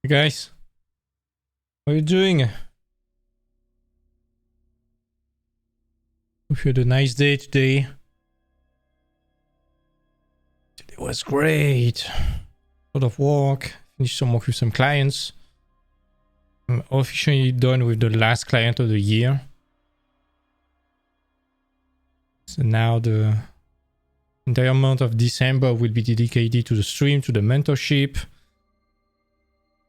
Hey guys, how are you doing? Hope you had a nice day today. Today was great. A lot of work. Finished some work with some clients. I'm officially done with the last client of the year. So now the entire month of December will be dedicated to the stream, to the mentorship.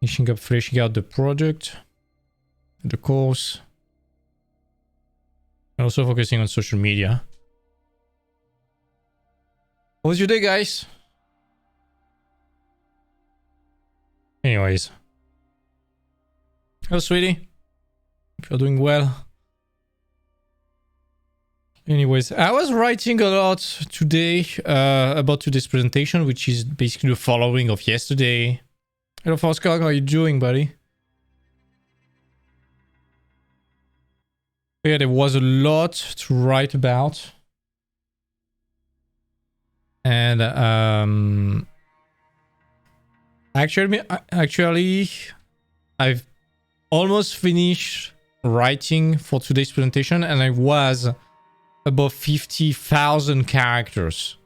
Finishing up, fleshing out the project, the course. And also focusing on social media. How was your day, guys? Anyways. Hello, sweetie. Hope you're doing well. Anyways, I was writing a lot today about today's presentation, which is basically the following of yesterday. Hello, Oscar. How are you doing, buddy? Yeah, there was a lot to write about. And actually, I've almost finished writing for today's presentation, and I was above 50,000 characters.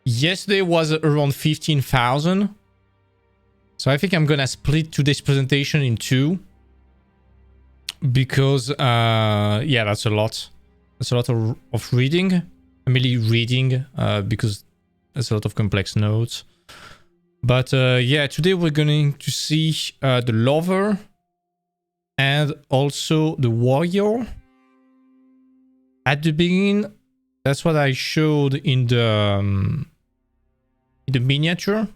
Yesterday was around 15,000. So I think I'm gonna split today's presentation in two. Because, yeah, that's a lot. That's a lot of reading. I'm really reading because there's a lot of complex notes. But yeah, today we're going to see the Lover and also the Warrior. At the beginning, that's what I showed in the miniature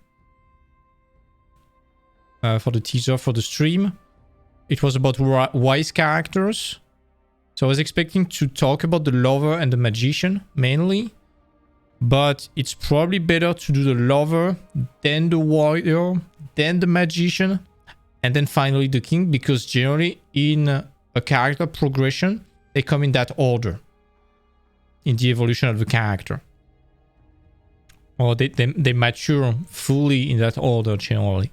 for the teaser for the stream. It was about wise characters. So I was expecting to talk about the Lover and the Magician mainly. But it's probably better to do the Lover, then the Warrior, then the Magician, and then finally the King. Because generally in a character progression, they come in that order. In the evolution of the character. Or they mature fully in that order generally.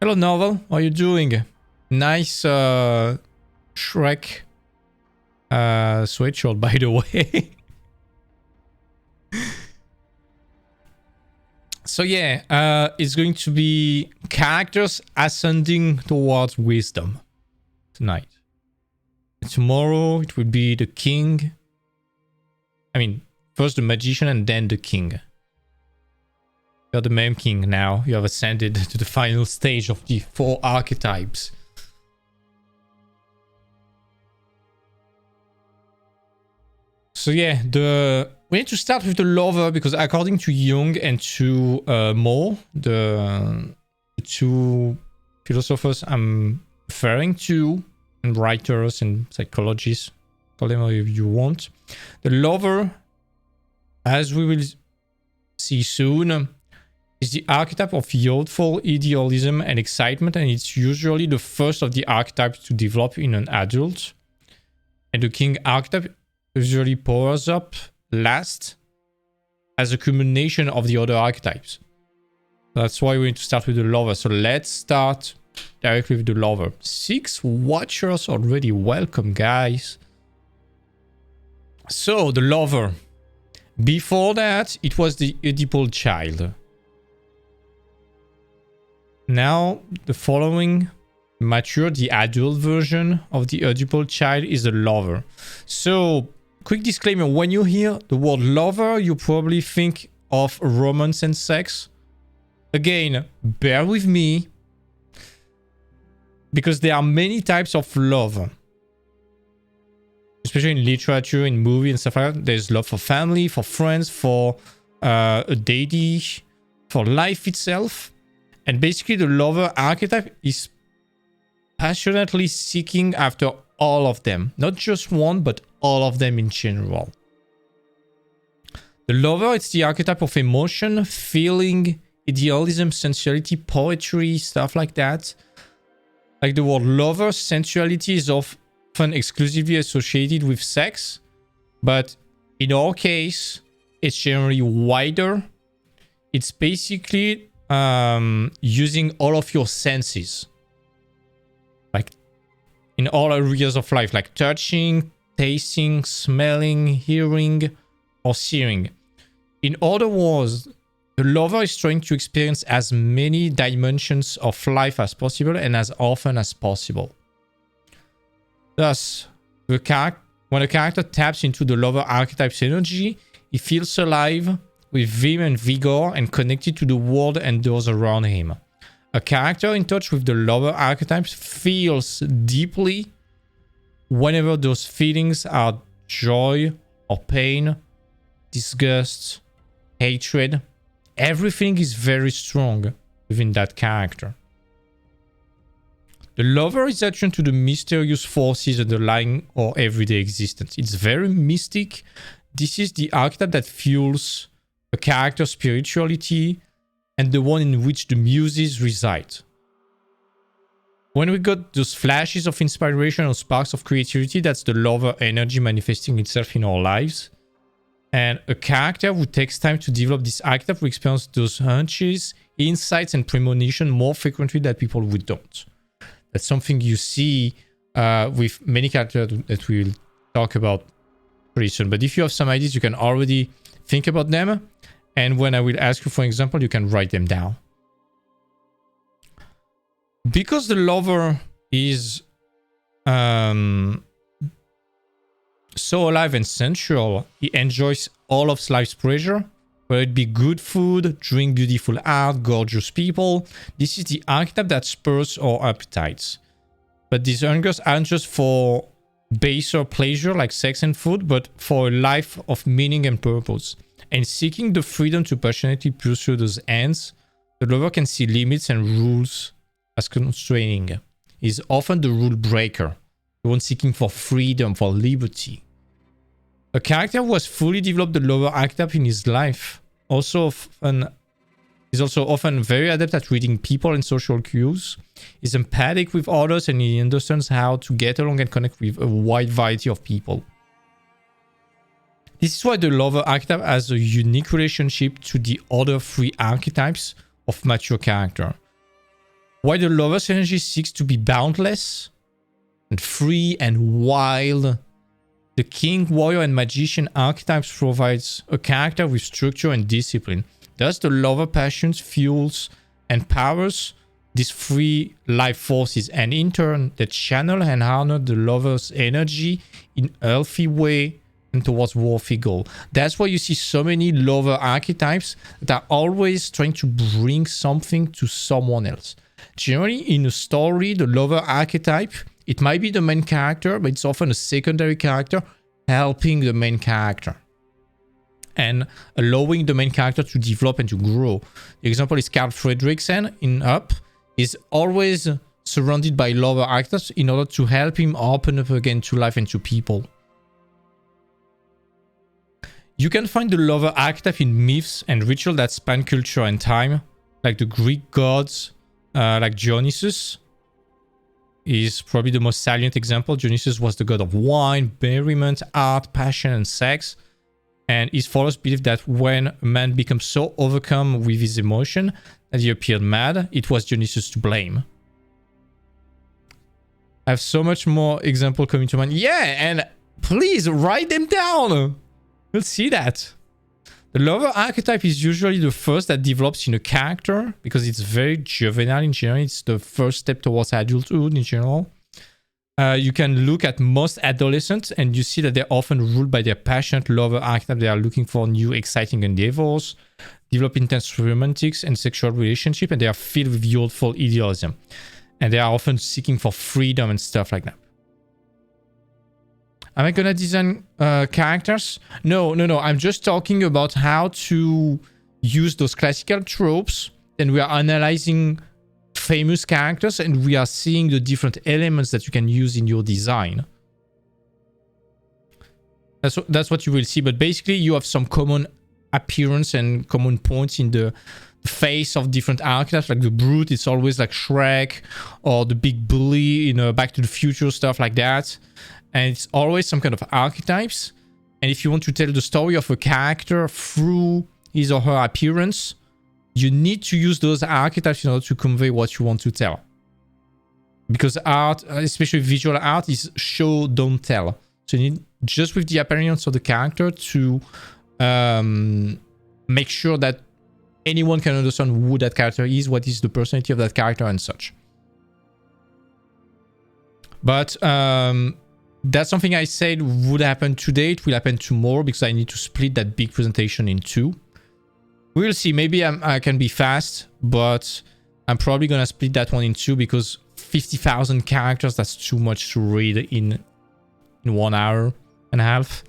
Hello, Novel. How are you doing? Nice Shrek sweatshirt, by the way. So yeah, it's going to be characters ascending towards wisdom tonight. Tomorrow it will be the King. I mean, first the Magician and then the King. You're the Meme King now. You have ascended to the final stage of the 4 archetypes. So yeah, we need to start with the Lover because according to Jung and to Moore, the two philosophers I'm referring to, and writers and psychologists, call them however you want. The Lover, as we will see soon, is the archetype of youthful idealism and excitement, and it's usually the first of the archetypes to develop in an adult. And the King archetype usually powers up last as a culmination of the other archetypes. That's why we need to start with the Lover. So let's start directly with the Lover. 6 watchers already. Welcome, guys. So the Lover. Before that, it was the Oedipal child. Now, the following mature, the adult version of the Oedipal child is the Lover. So, quick disclaimer, when you hear the word Lover, you probably think of romance and sex. Again, bear with me, because there are many types of love. Especially in literature, in movies and stuff like that. There's love for family, for friends, for a deity, for life itself. And basically the Lover archetype is passionately seeking after all of them. Not just one, but all of them in general. The Lover, it's the archetype of emotion, feeling, idealism, sensuality, poetry, stuff like that. Like the word Lover, sensuality is often exclusively associated with sex. But in our case, it's generally wider. It's basically using all of your senses. Like in all areas of life, like touching, tasting, smelling, hearing, or seeing. In other words, the lover is trying to experience as many dimensions of life as possible and as often as possible. Thus, when a character taps into the lover archetype's energy, he feels alive with vim and vigor and connected to the world and those around him. A character in touch with the lover archetypes feels deeply whenever those feelings are joy or pain, disgust, hatred. Everything is very strong within that character. The lover is attuned to the mysterious forces underlying our everyday existence. It's very mystic. This is the archetype that fuels a character's spirituality and the one in which the muses reside. When we got those flashes of inspiration or sparks of creativity, that's the lover energy manifesting itself in our lives. And a character who takes time to develop this archetype will experience those hunches, insights, and premonition more frequently than people who don't. That's something you see with many characters that we'll talk about pretty soon. But if you have some ideas, you can already think about them. And when I will ask you for example, you can write them down. Because the lover is so alive and sensual, he enjoys all of life's pleasure, whether it be good food, drink beautiful art, gorgeous people. This is the archetype that spurs our appetites. But these hungers aren't just for baser pleasure like sex and food, but for a life of meaning and purpose. And seeking the freedom to passionately pursue those ends, the lover can see limits and rules as constraining. He's often the rule breaker, the one seeking for freedom, for liberty. A character who has fully developed the lover archetype in his life is also often very adept at reading people and social cues. He's empathic with others and he understands how to get along and connect with a wide variety of people. This is why the lover archetype has a unique relationship to the other three archetypes of mature character. While the lover's energy seeks to be boundless and free and wild, the king, warrior, and magician archetypes provides a character with structure and discipline. Thus, the lover passions, fuels, and powers these three life forces, and in turn, they channel and harness the lover's energy in a healthy way and towards worthy goal. That's why you see so many lover archetypes that are always trying to bring something to someone else. Generally, in a story, the lover archetype, it might be the main character, but it's often a secondary character helping the main character and allowing the main character to develop and to grow. The example is Carl Fredricksen in Up. Is always surrounded by lover archetypes in order to help him open up again to life and to people. You can find the lover archetype in myths and rituals that span culture and time, like the Greek gods, like Dionysus is probably the most salient example. Dionysus was the god of wine, merriment, art, passion, and sex. And his followers believe that when a man becomes so overcome with his emotion that he appeared mad, it was Dionysus to blame. I have so much more example coming to mind. Yeah, and please write them down. We'll see that. The lover archetype is usually the first that develops in a character because it's very juvenile in general. It's the first step towards adulthood in general. You can look at most adolescents and you see that they're often ruled by their passionate lover archetype. They are looking for new exciting endeavors, develop intense romantic and sexual relationships, and they are filled with youthful idealism. And they are often seeking for freedom and stuff like that. Am I gonna design characters? No. I'm just talking about how to use those classical tropes. And we are analyzing famous characters and we are seeing the different elements that you can use in your design. That's what you will see. But basically, you have some common appearance and common points in the face of different archetypes. Like the brute, it's always like Shrek, or the big bully in Back to the Future, stuff like that. And it's always some kind of archetypes. And if you want to tell the story of a character through his or her appearance, you need to use those archetypes in order to convey what you want to tell. Because art, especially visual art, is show, don't tell. So you need, just with the appearance of the character, to make sure that anyone can understand who that character is, what is the personality of that character, and such. But that's something I said would happen today. It will happen tomorrow because I need to split that big presentation in two. We'll see. Maybe I can be fast, but I'm probably going to split that one in two because 50,000 characters, that's too much to read in 1 hour and a half.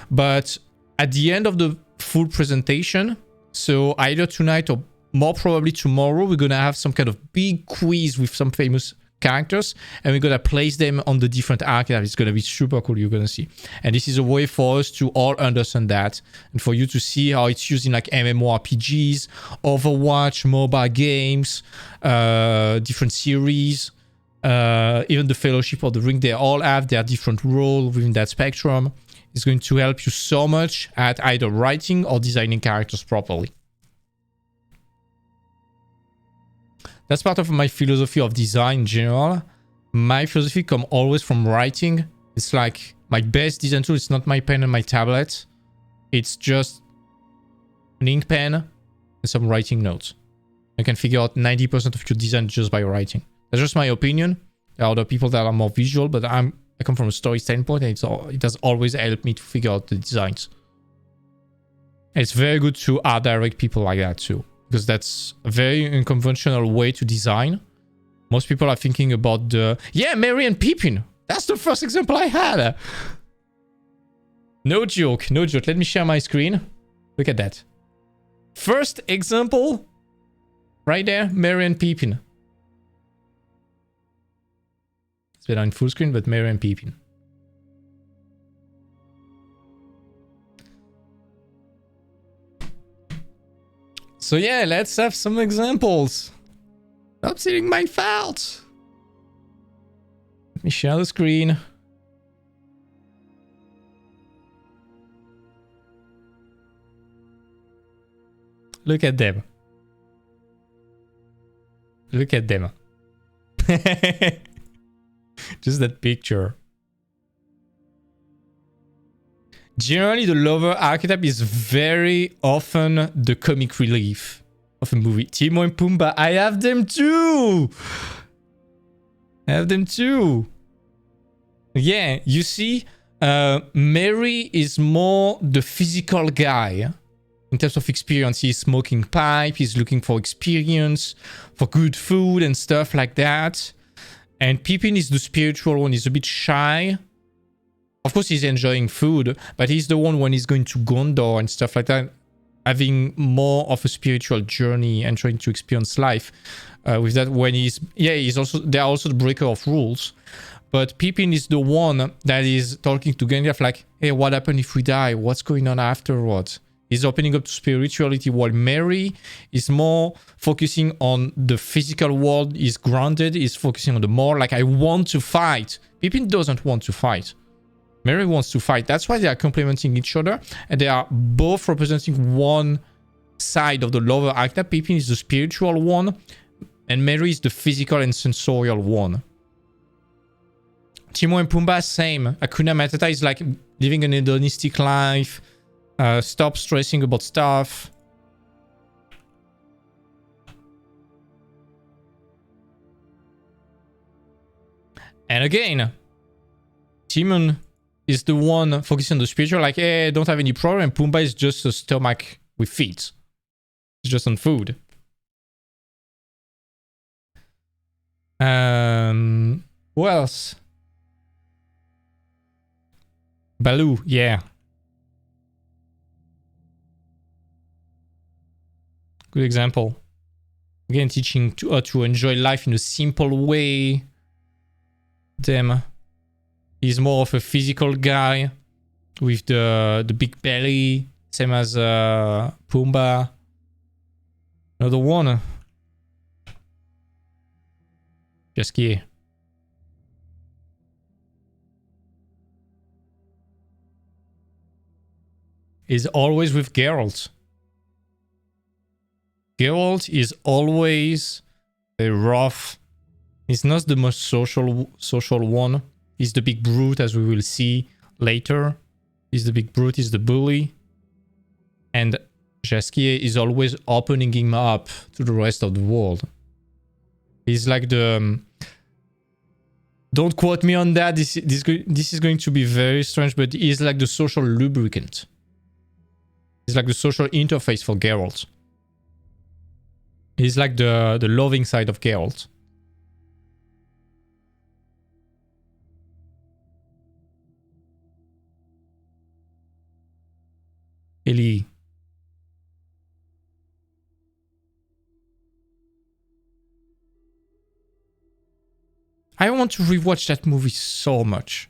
But at the end of the full presentation, so either tonight or more probably tomorrow, we're going to have some kind of big quiz with some famous characters, and we're going to place them on the different archetypes. It's going to be super cool, you're going to see. And this is a way for us to all understand that, and for you to see how it's used in like MMORPGs, Overwatch, mobile games, different series, even the Fellowship of the Ring. They all have their different role within that spectrum. It's going to help you so much at either writing or designing characters properly. That's part of my philosophy of design in general. My philosophy comes always from writing. It's like my best design tool. It's not my pen and my tablet. It's just an ink pen and some writing notes. You can figure out 90% of your design just by writing. That's just my opinion. There are other people that are more visual, but I come from a story standpoint, and it does always help me to figure out the designs. And it's very good to art direct people like that too, because that's a very unconventional way to design. Most people are thinking about the... Yeah, Merry and Pippin. That's the first example I had. No joke, no joke. Let me share my screen. Look at that. First example, right there, Merry and Pippin. It's better in full screen, but Merry and Pippin. So yeah, let's have some examples. Stop seeing my files. Let me share the screen. Look at them. Look at them. Just that picture. Generally, the Lover Archetype is very often the comic relief of a movie. Timon and Pumbaa, I have them too! I have them too! Yeah, you see, Mary is more the physical guy. In terms of experience, he's smoking pipe, he's looking for experience, for good food and stuff like that. And Pippin is the spiritual one. He's a bit shy. Of course, he's enjoying food, but he's the one when he's going to Gondor and stuff like that, having more of a spiritual journey and trying to experience life. With that, when he's also, they're also the breaker of rules. But Pippin is the one that is talking to Gandalf like, hey, what happened if we die? What's going on afterwards? He's opening up to spirituality, while Mary is more focusing on the physical world, is grounded, is focusing on the more like, I want to fight. Pippin doesn't want to fight. Mary wants to fight. That's why they are complementing each other, and they are both representing one side of the Lover Archetype. Pippin is the spiritual one, and Mary is the physical and sensorial one. Timon and Pumbaa, same. Hakuna Matata is like living an hedonistic life. Stop stressing about stuff. And again, Timon is the one focusing on the spiritual, like, hey, don't have any problem. And Pumbaa is just a stomach with feet. It's just on food. Who else? Baloo, yeah. Good example. Again, teaching to to enjoy life in a simple way. Them. He's more of a physical guy with the big belly, same as Pumbaa. Another one. Just here. Is always with Geralt. Geralt is always very rough. He's not the most social one. He's the big brute, as we will see later. He's the big brute, he's the bully. And Jaskier is always opening him up to the rest of the world. He's like the... don't quote me on that. This is going to be very strange, but he's like the social lubricant. He's like the social interface for Geralt. He's like the loving side of Geralt. Ellie. I want to rewatch that movie so much.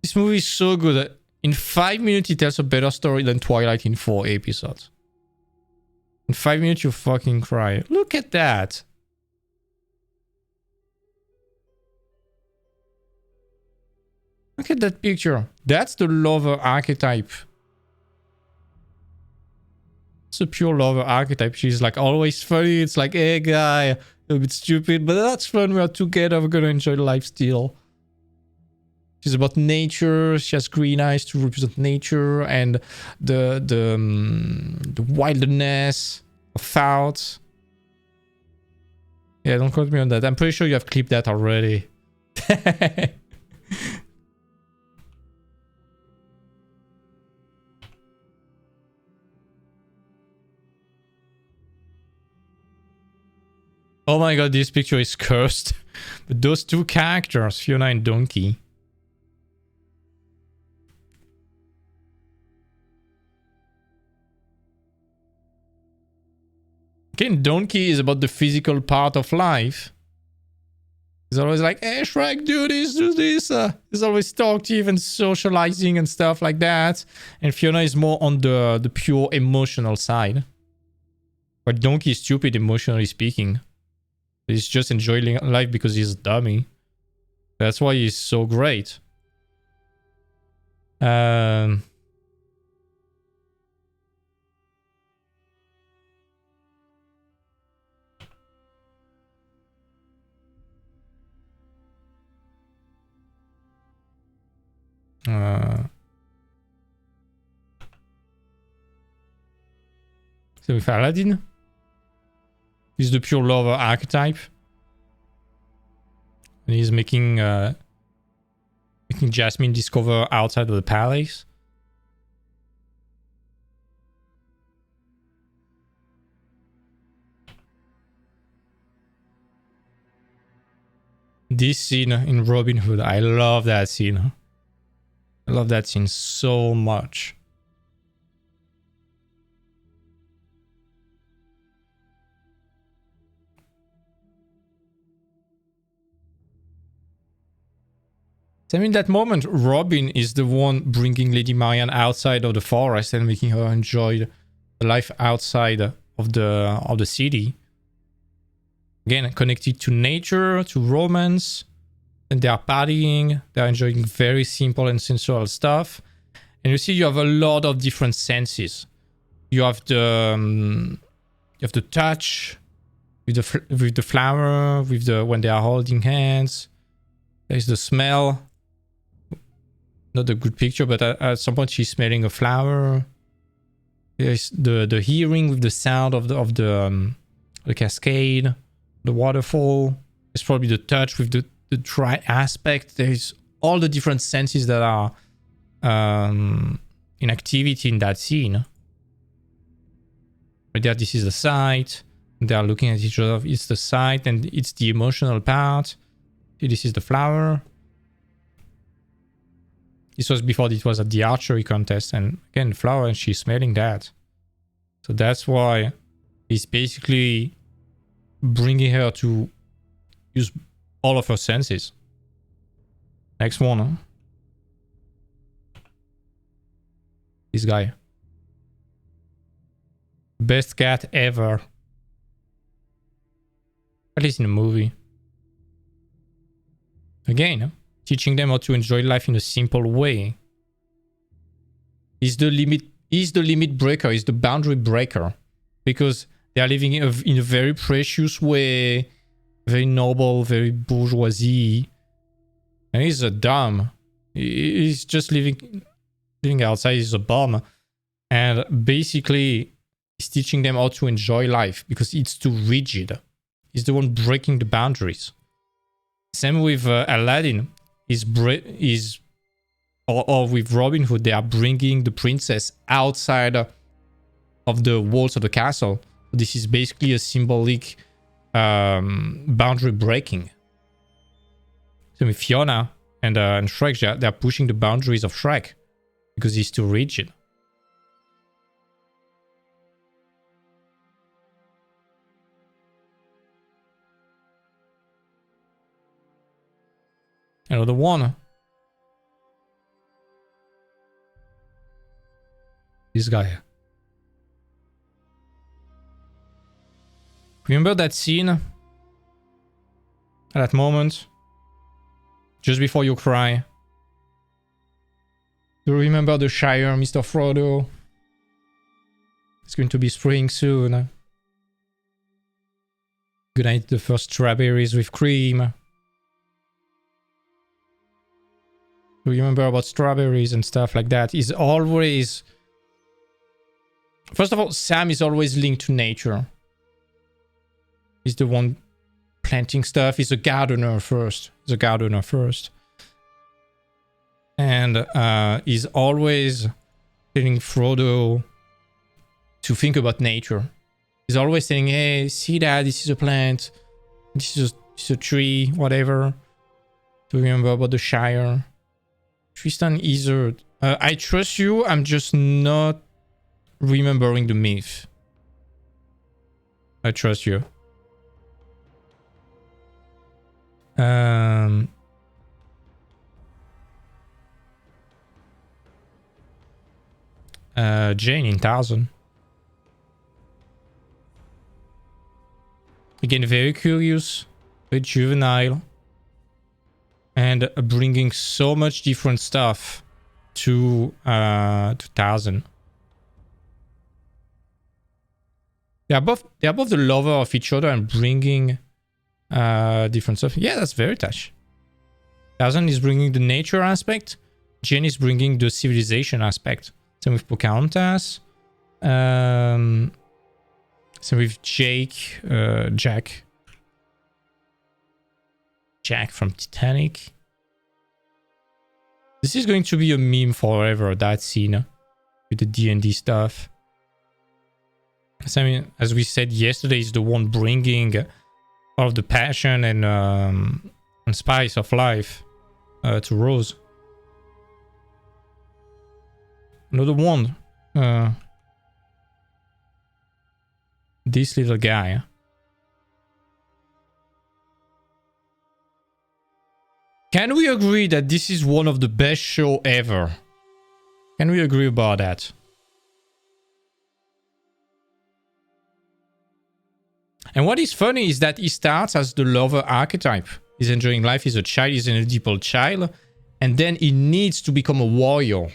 This movie is so good. In 5 minutes, it tells a better story than Twilight in 4 episodes. In 5 minutes, you fucking cry. Look at that. Look at that picture. That's the Lover Archetype. It's a pure Lover Archetype. She's like always funny. It's like, hey guy, a bit stupid, but that's fun. We are together. We're gonna enjoy life still. She's about nature. She has green eyes to represent nature and the wilderness of thoughts. Yeah, don't quote me on that. I'm pretty sure you have clipped that already. Oh my god, this picture is cursed. But those two characters, Fiona and Donkey. Again, Donkey is about the physical part of life. He's always like, hey Shrek, do this, do this. He's always talkative and socializing and stuff like that. And Fiona is more on the pure emotional side. But Donkey is stupid, emotionally speaking. He's just enjoying life because he's a dummy. That's why he's so great. So with Aladdin, he's the pure Lover Archetype, and he's making Jasmine discover outside of the palace. This scene in Robin Hood, I love that scene. I love that scene so much. So in that moment, Robin is the one bringing Lady Marianne outside of the forest and making her enjoy the life outside of the city. Again, connected to nature, to romance. And they are partying. They are enjoying very simple and sensual stuff. And you see, you have a lot of different senses. You have the touch with the flower, with the when they are holding hands. There's the smell. Not a good picture, but at some point she's smelling a flower. There's the hearing with the sound of the cascade, the waterfall. There's probably the touch with the dry aspect. There's all the different senses that are in activity in that scene. Right there, this is the sight. They are looking at each other. It's the sight and it's the emotional part. This is the flower. This was before it was at the archery contest, and again, flower, and she's smelling that. So that's why he's basically bringing her to use all of her senses. Next one, huh? This guy. Best cat ever. At least in the movie. Again, teaching them how to enjoy life in a simple way. He's the limit breaker, he's the boundary breaker. Because They are living in a very precious way, very noble, very bourgeoisie. And he's a dumb. He's just living outside. He's a bum. And basically, he's teaching them how to enjoy life because it's too rigid. He's the one breaking the boundaries. Same with Aladdin. Or with Robin Hood, they are bringing the princess outside of the walls of the castle. This is basically a symbolic boundary breaking. So with Fiona and Shrek, they're pushing the boundaries of Shrek because he's too rigid. Another one. This guy. Remember that scene? At that moment? Just before you cry? Do you remember the Shire, Mr. Frodo? It's going to be spring soon. Gonna eat the first strawberries with cream. Do you remember about strawberries and stuff like that? He's always... First of all, Sam is always linked to nature. He's the one planting stuff. He's a gardener first. And he's always telling Frodo to think about nature. He's always saying, hey, see that? This is a plant. This is a tree, whatever. Do you remember about the Shire? Tristan Isolde. I trust you. I'm just not remembering the myth. I trust you. Jane in Tarzan. Again, very curious, very juvenile, and bringing so much different stuff to Tarzan. They are both the lover of each other and bringing different stuff. Yeah, that's very touch. Tarzan is bringing the nature aspect. Jane is bringing the civilization aspect. Same with Pocahontas. Same with Jack from Titanic. This is going to be a meme forever, that scene with the D&D stuff. So, I mean, as we said yesterday, is the one bringing all of the passion and spice of life to Rose. Another one. This little guy. Can we agree that this is one of the best shows ever? Can we agree about that? And what is funny is that he starts as the lover archetype. He's enjoying life, he's a child, he's an Oedipal child. And then he needs to become a warrior.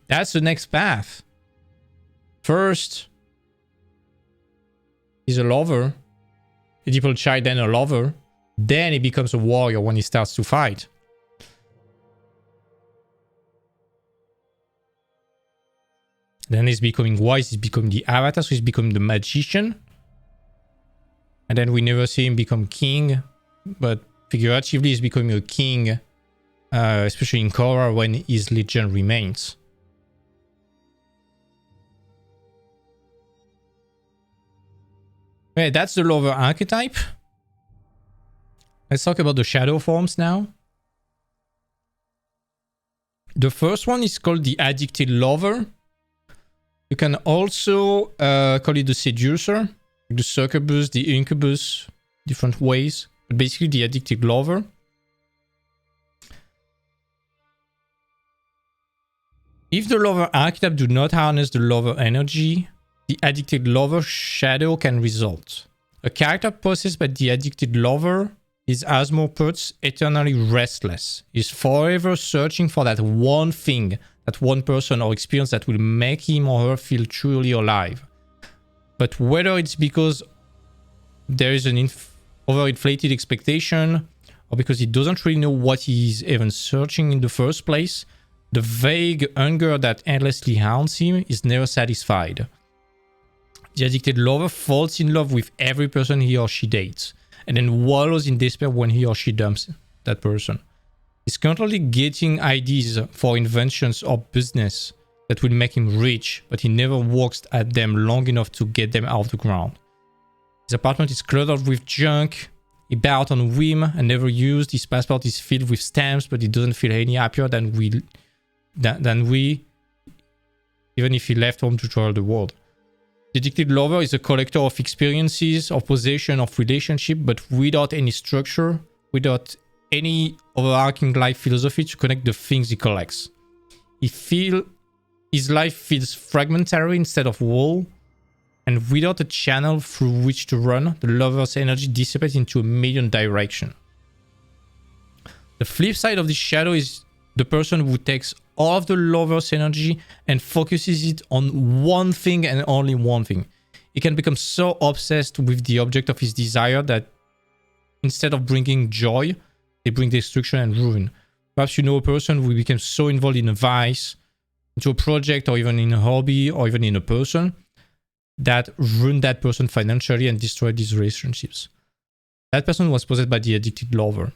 That's the next path. First, he's a lover. Oedipal child, then a lover. Then he becomes a warrior when he starts to fight. Then he's becoming wise, he's becoming the avatar, so he's becoming the magician. And then we never see him become king, but figuratively he's becoming a king, especially in Korra when his legend remains. Okay, that's the lover archetype. Let's talk about the shadow forms now. The first one is called the addicted lover. You can also call it the seducer, the succubus, the incubus, different ways. But basically the addicted lover. If the lover archetype do not harness the lover energy, the addicted lover shadow can result. A character possessed by the addicted lover is, as Moore puts, eternally restless. He's forever searching for that one thing, that one person or experience that will make him or her feel truly alive. But whether it's because there is an overinflated expectation or because he doesn't really know what he's even searching in the first place, the vague hunger that endlessly haunts him is never satisfied. The addicted lover falls in love with every person he or she dates, and then wallows in despair when he or she dumps that person. He's constantly getting ideas for inventions or business that will make him rich, but he never works at them long enough to get them out of the ground. His apartment is cluttered with junk he bought on whim and never used. His passport is filled with stamps, but he doesn't feel any happier than we, even if he left home to travel the world. The addicted lover is a collector of experiences, of possession, of relationship, but without any structure, without any overarching life philosophy to connect the things he collects. His life feels fragmentary instead of whole, and without a channel through which to run, the lover's energy dissipates into a million directions. The flip side of this shadow is the person who takes all of the lover's energy and focuses it on one thing and only one thing. He can become so obsessed with the object of his desire that instead of bringing joy, they bring destruction and ruin. Perhaps you know a person who became so involved in a vice, into a project, or even in a hobby, or even in a person, that ruined that person financially and destroyed his relationships. That person was possessed by the addicted lover.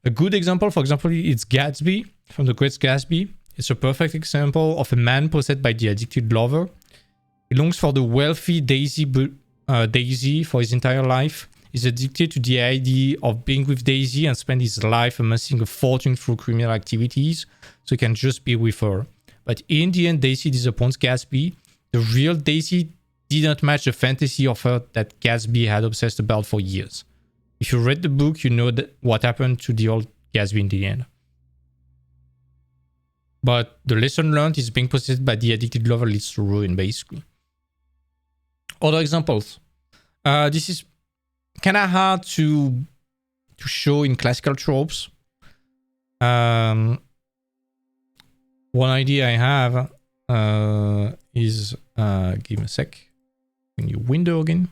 A good example, for example, is Gatsby from The Great Gatsby. It's a perfect example of a man possessed by the addicted lover. He longs for the wealthy Daisy for his entire life. He's addicted to the idea of being with Daisy and spend his life amassing a fortune through criminal activities so he can just be with her. But in the end, Daisy disappoints Gatsby. The real Daisy didn't match the fantasy of her that Gatsby had obsessed about for years. If you read the book, you know what happened to the old Gatsby in the end. But the lesson learned is being possessed by the addicted lover leads to ruin, basically. Other examples. This is kind of hard to show in classical tropes. One idea I have is, give me a sec. New window again.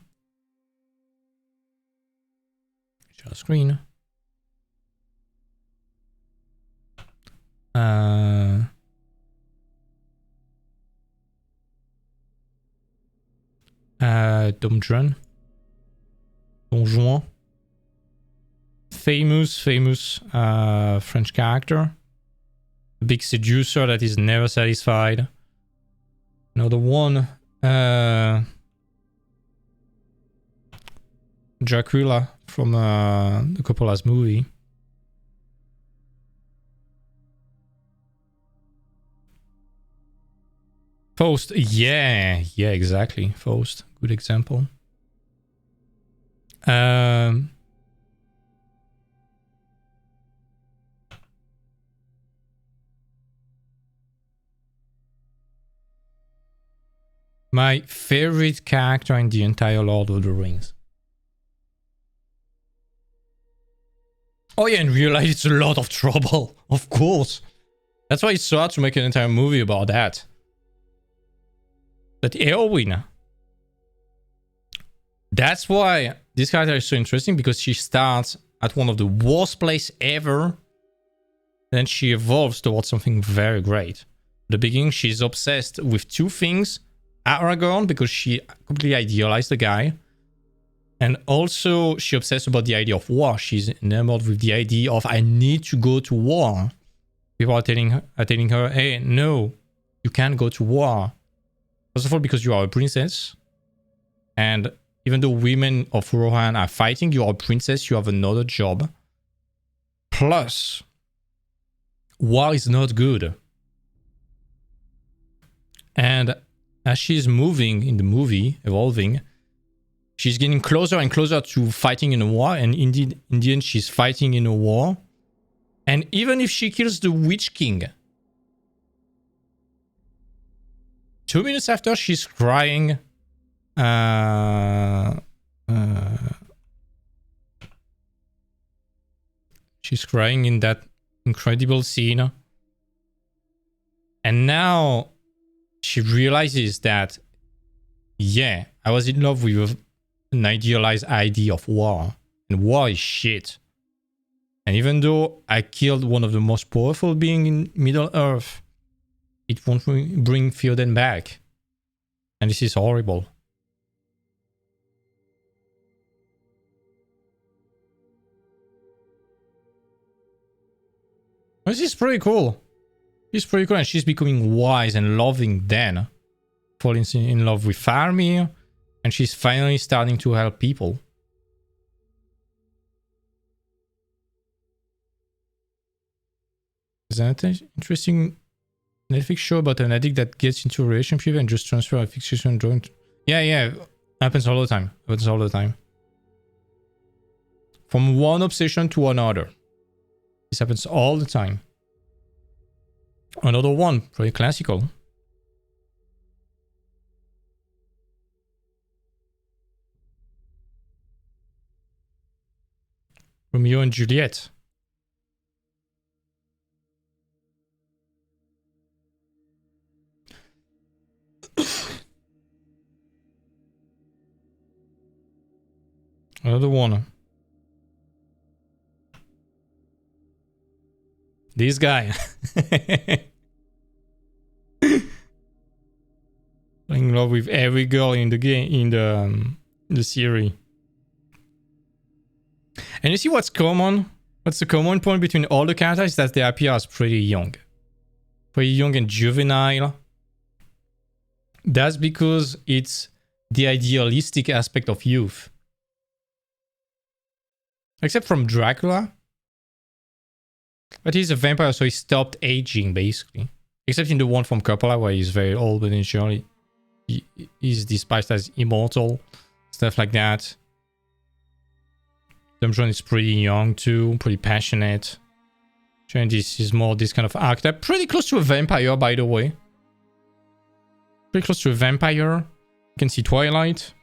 Share screen. Donjon. Famous French character. A big seducer that is never satisfied. Another one. Dracula from the Coppola's movie. Faust, yeah, exactly. Faust, good example. My favorite character in the entire Lord of the Rings. Oh yeah, in real life it's a lot of trouble, of course. That's why it's so hard to make an entire movie about that. But Eowyn, that's why this character is so interesting, because she starts at one of the worst places ever. Then she evolves towards something very great. At the beginning, she's obsessed with two things. Aragorn, because she completely idealized the guy. And also, she obsessed about the idea of war. She's enamored with the idea of, I need to go to war. People are telling her, hey, no, you can't go to war. First of all, because you are a princess. And even though women of Rohan are fighting, you are a princess, you have another job. Plus, war is not good. And as she's moving in the movie, evolving, she's getting closer and closer to fighting in a war. And indeed, in the end, she's fighting in a war. And even if she kills the Witch King, 2 minutes after, she's crying. She's crying in that incredible scene. And now she realizes that, yeah, I was in love with an idealized idea of war. And war is shit. And even though I killed one of the most powerful beings in Middle-earth, it won't bring Theoden back. And this is horrible. This is pretty cool. She's pretty cool, and she's becoming wise and loving then. Falling in love with Faramir, and she's finally starting to help people. Is that an interesting Netflix show about an addict that gets into a relationship and just transfer a fixation joint? Yeah. Happens all the time. Happens all the time. From one obsession to another. This happens all the time. Another one, pretty classical. Romeo and Juliet. Another one. This guy. In love with every girl in the game, in the series. And you see what's common? What's the common point between all the characters? That they appear as pretty young. Pretty young and juvenile. That's because it's the idealistic aspect of youth. Except from Dracula. But he's a vampire, so he stopped aging, basically. Except in the one from Coppola, where he's very old, but initially he's despised as immortal. Stuff like that. Dumbjon is pretty young too, pretty passionate. And this is more this kind of archetype. Pretty close to a vampire, by the way. Pretty close to a vampire. You can see Twilight.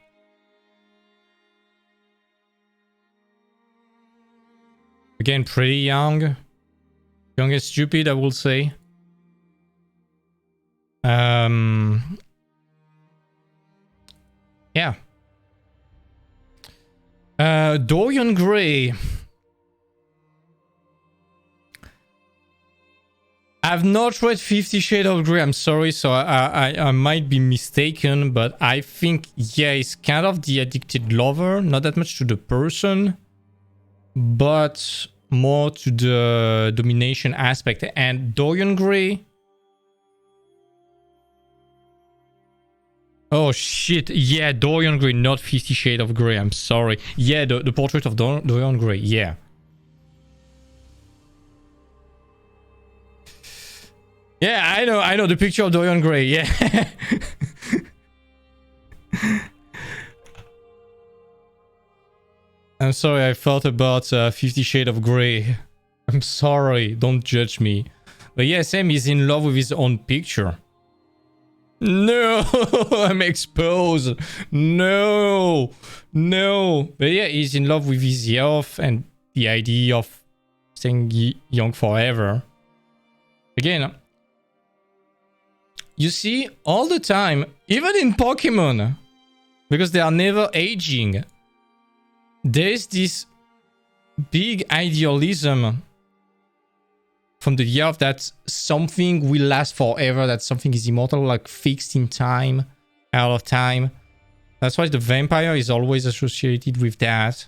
Again, pretty young. Young and stupid, I will say. Yeah. Dorian Gray. I've not read 50 Shades of Grey, I'm sorry, so I might be mistaken, but I think, yeah, it's kind of the addicted lover, not that much to the person, but more to the domination aspect. And Dorian Gray... Oh shit, yeah, Dorian Gray, not 50 Shades of Grey, I'm sorry. Yeah, the portrait of Dorian Gray, yeah. Yeah, I know, the picture of Dorian Gray, yeah. I'm sorry, I thought about 50 Shades of Grey. I'm sorry, don't judge me. But yeah, Sam is in love with his own picture. No, I'm exposed. No. But yeah, he's in love with his youth and the idea of staying young forever. Again, you see all the time, even in Pokemon, because they are never aging, there's this big idealism from the idea of that something will last forever, that something is immortal, like fixed in time, out of time. That's why the vampire is always associated with that.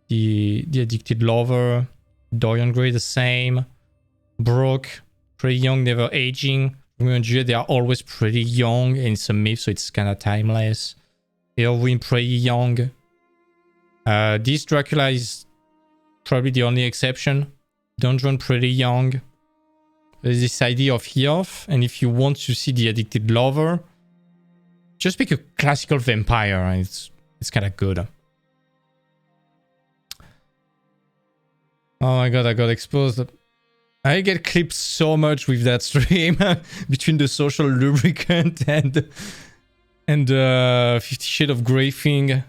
The addicted lover, Dorian Gray the same, Brooke, pretty young, never aging. Romeo and Juliet, they are always pretty young, and it's a myth, so it's kind of timeless. Eowyn, pretty young. This Dracula is probably the only exception. Dumbjon, pretty young. There's this idea of youth, and if you want to see the addicted lover, just pick a classical vampire, and it's kind of good. Oh my god, I got exposed. I get clipped so much with that stream between the social lubricant and 50 Shades of Grey thing.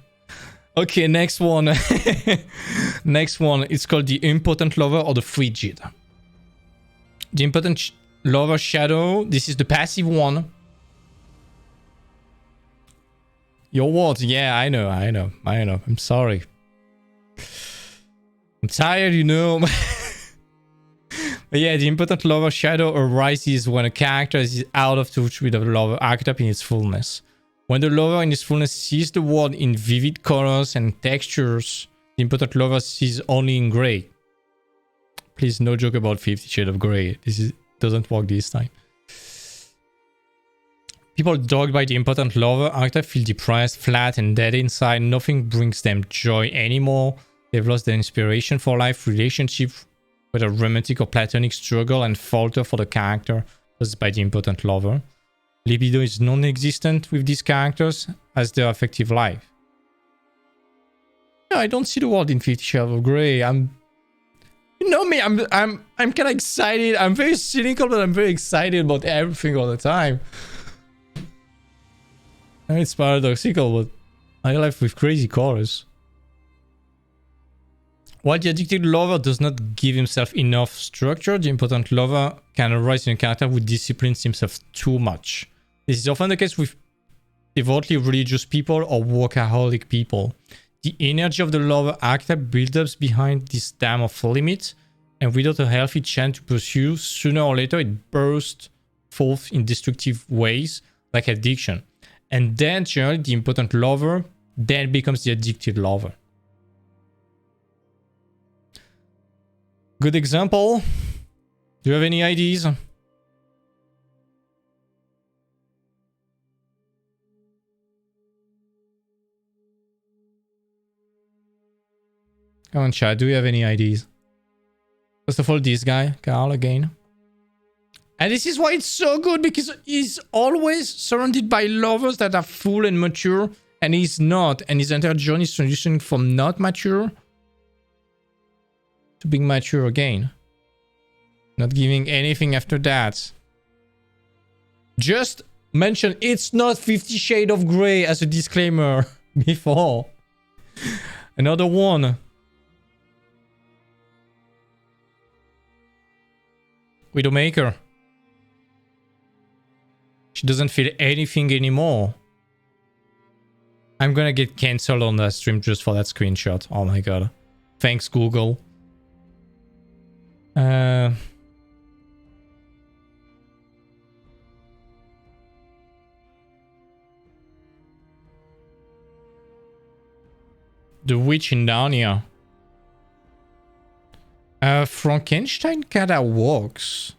Okay, next one. Next one. It's called the Impotent Lover or the Frigid. The Impotent Lover Shadow. This is the passive one. Your words. Yeah, I know. I'm sorry. I'm tired, you know. But yeah, the Impotent Lover Shadow arises when a character is out of touch with the Lover Archetype in its fullness. When the Lover in its fullness sees the world in vivid colors and textures, the Impotent Lover sees only in grey. Please, no joke about 50 Shades of Grey. Doesn't work this time. People dogged by the Impotent Lover Archetype feel depressed, flat, and dead inside. Nothing brings them joy anymore. They've lost their inspiration for life, relationship, whether romantic or platonic, struggle and falter for the character caused by the Impotent Lover. Libido is non-existent with these characters as their affective life. No, I don't see the world in 50 Shades of Grey. You know me, I'm kind of excited. I'm very cynical, but I'm very excited about everything all the time. It's paradoxical, but I live with crazy colors. While the addicted lover does not give himself enough structure, the impotent lover can arise in a character who disciplines himself too much. This is often the case with devoutly religious people or workaholic people. The energy of the lover archetype builds up behind this dam of limit, and without a healthy chance to pursue, sooner or later it bursts forth in destructive ways, like addiction. And then generally the impotent lover then becomes the addicted lover. Good example. Do you have any ideas? Come on, chat. Do you have any ideas? First of all, this guy, Carl, again. And this is why it's so good, because he's always surrounded by lovers that are full and mature, and he's not. And his entire journey is transitioning from not mature to being mature again. Not giving anything after that. Just mention it's not 50 Shades of Grey as a disclaimer before. Another one. Widowmaker. She doesn't feel anything anymore. I'm gonna get cancelled on that stream just for that screenshot. Oh my god. Thanks, Google. The Witch in Narnia. Frankenstein kinda works.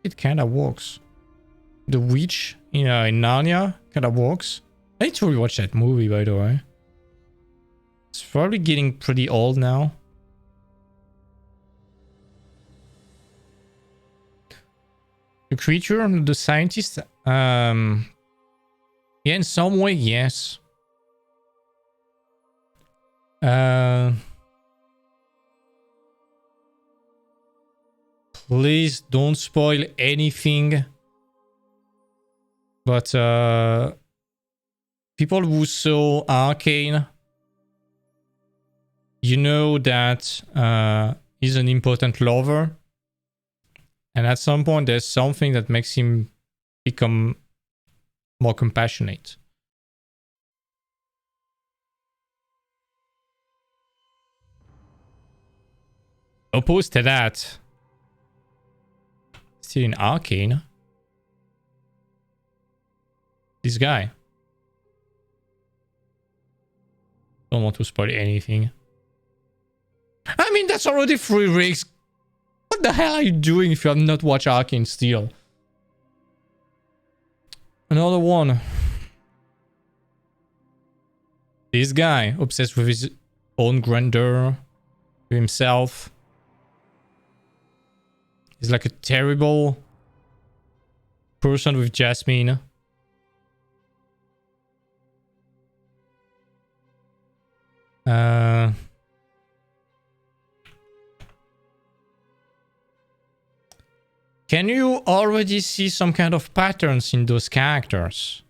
It kinda works. The Witch in Narnia kinda works. I need to rewatch that movie, by the way. It's probably getting pretty old now. The creature, the scientist, yeah, in some way, yes. Please don't spoil anything. But people who saw Arcane, you know that he's an impotent lover. And at some point there's something that makes him become more compassionate. Opposed to that, still in Arcane, this guy. Don't want to spoil anything. I mean, that's already 3 weeks. What the hell are you doing if you have not watched Arcane still? Another one. This guy, obsessed with his own grandeur, with himself. He's like a terrible person with Jasmine. Can you already see some kind of patterns in those characters?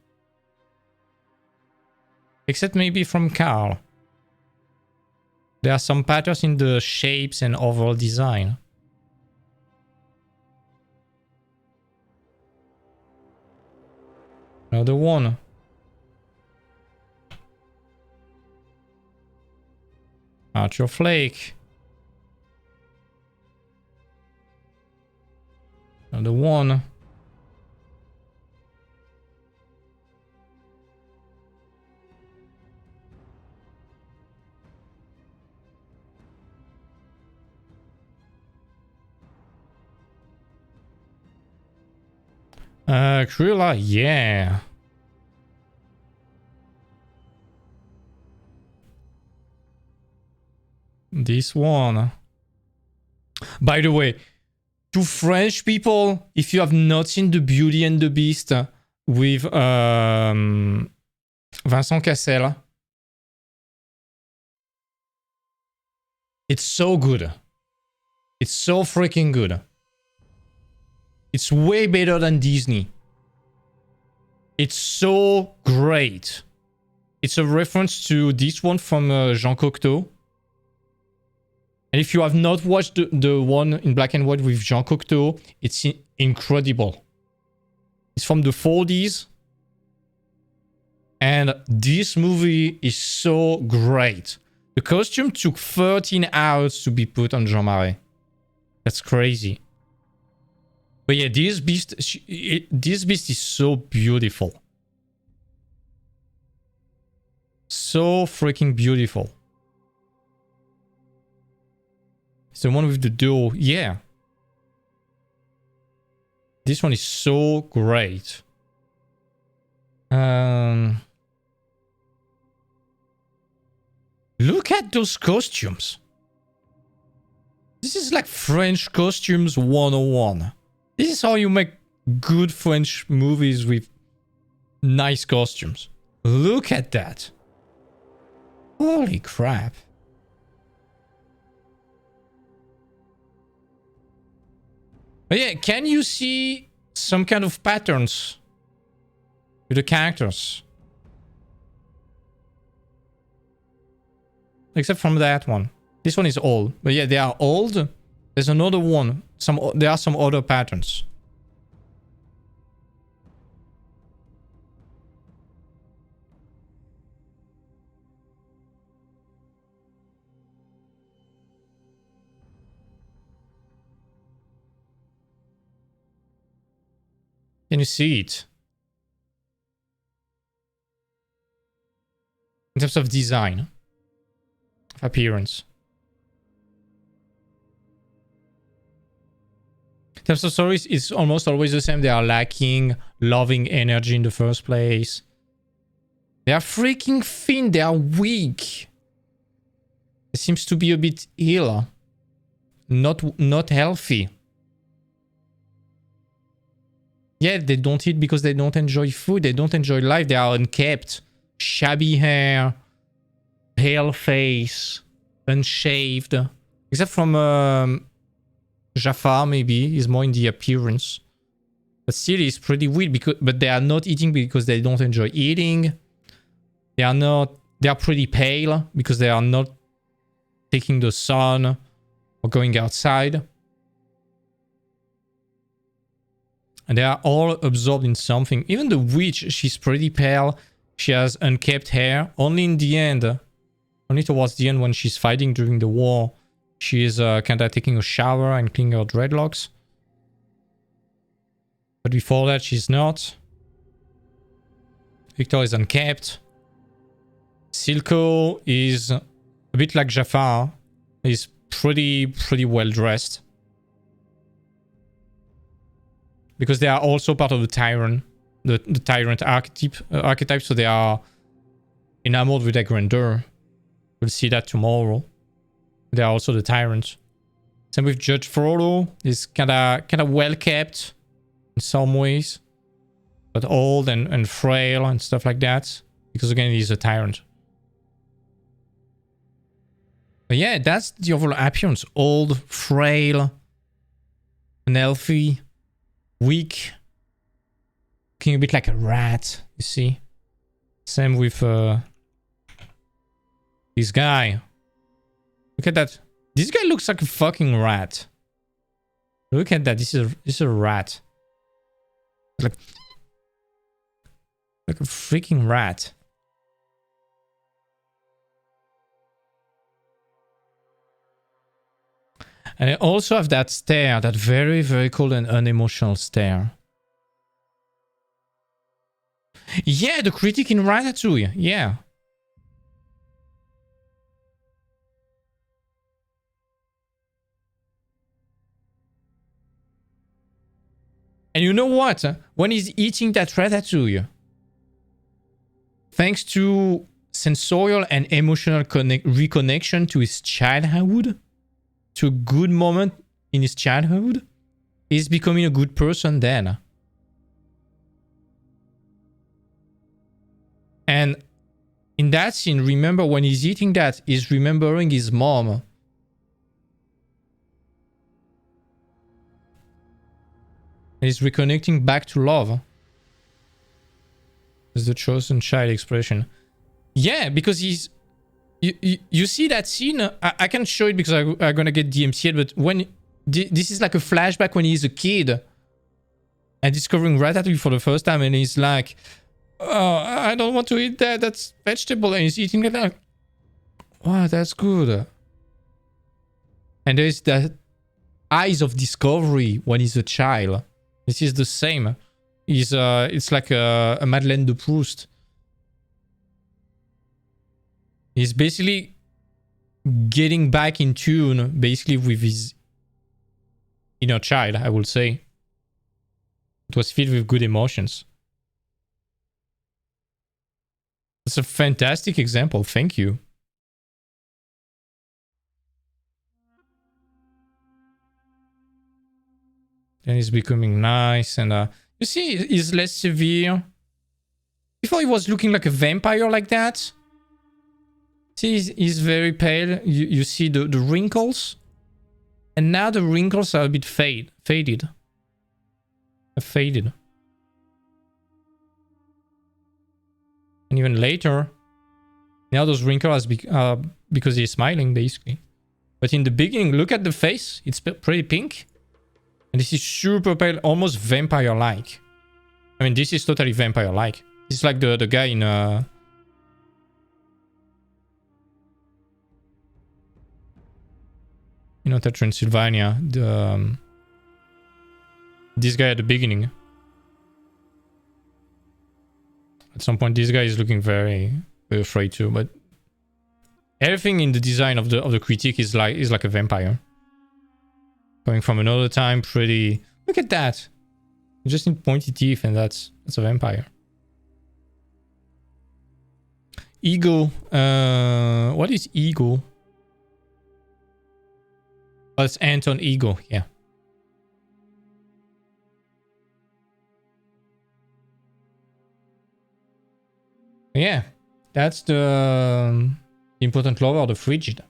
Except maybe from Carl. There are some patterns in the shapes and overall design. Another one. Archer Flake. Another one. Cruella, yeah. This one. By the way, to French people, if you have not seen The Beauty and the Beast with Vincent Cassel, it's so good. It's so freaking good. It's way better than Disney. It's so great. It's a reference to this one from Jean Cocteau. And if you have not watched the one in black and white with Jean Cocteau, it's incredible. It's from the 40s. And this movie is so great. The costume took 13 hours to be put on Jean-Marie. That's crazy. But yeah, this beast is so beautiful. So freaking beautiful. It's the one with the duo. Yeah. This one is so great. Look at those costumes. This is like French costumes 101. This is how you make good French movies with nice costumes. Look at that. Holy crap. But yeah, can you see some kind of patterns with the characters? Except from that one. This one is old. But yeah, they are old. There's another one. There are some other patterns. Can you see it? In terms of design, of appearance. In terms of stories, it's almost always the same. They are lacking loving energy in the first place. They are freaking thin. They are weak. It seems to be a bit ill. Not healthy. Yeah, they don't eat because they don't enjoy food. They don't enjoy life. They are unkept. Shabby hair. Pale face. Unshaved. Except from Jafar, maybe. He's more in the appearance. But still, it's pretty weird. But they are not eating because they don't enjoy eating. They are pretty pale because they are not taking the sun or going outside. And they are all absorbed in something. Even the witch, she's pretty pale. She has unkempt hair. Only in the end, only towards the end when she's fighting during the war, she is kind of taking a shower and cleaning her dreadlocks. But before that, she's not. Victor is unkempt. Silco is a bit like Jafar. He's pretty well dressed. Because they are also part of the Tyrant, the Tyrant archetype, so they are enamored with their grandeur. We'll see that tomorrow. They are also the Tyrant. Same with Judge Frodo. He's kind of well kept in some ways, but old and frail and stuff like that. Because again, he's a Tyrant. But yeah, that's the overall appearance. Old, frail, unhealthy. Weak. Looking a bit like a rat, you see. Same with This guy. Look at that. This guy looks like a fucking rat. Look at that. This is a rat. Like a freaking rat. And I also have that stare, that very, very cold and unemotional stare. Yeah, the critic in Ratatouille. Yeah. And you know what? When he's eating that ratatouille, thanks to sensorial and emotional reconnection to his childhood, to a good moment in his childhood, he's becoming a good person then. And in that scene, remember when he's eating that, he's remembering his mom. He's reconnecting back to love. Is the chosen child expression. Yeah, because he's... You see that scene? I can't show it because I'm gonna get DMCA'd, but when... This is like a flashback when he's a kid. And discovering Ratatouille for the first time, and he's like... Oh, I don't want to eat that. That's vegetable. And he's eating it like... Wow, that's good. And there's that eyes of discovery when he's a child. This is the same. It's like a Madeleine de Proust. He's basically getting back in tune, basically with his inner child, I would say. It was filled with good emotions. It's a fantastic example. Thank you. Then he's becoming nice, and you see, he's less severe. Before he was looking like a vampire like that. See, he's very pale. You see the wrinkles, and now the wrinkles are a bit faded. Faded. And even later, now those wrinkles are because he's smiling, basically. But in the beginning, look at the face. It's pretty pink. And this is super pale, almost vampire-like. I mean, this is totally vampire-like. This is like the guy in... in Hotel Transylvania. This guy at the beginning. At some point, this guy is looking very, very afraid too. But everything in the design of the critique is like a vampire. Coming from another time, pretty... Look at that. You just need pointy teeth, and that's a vampire. Ego. What is ego? Oh, it's Anton Ego. Yeah. Yeah, that's the important lover of the frigid.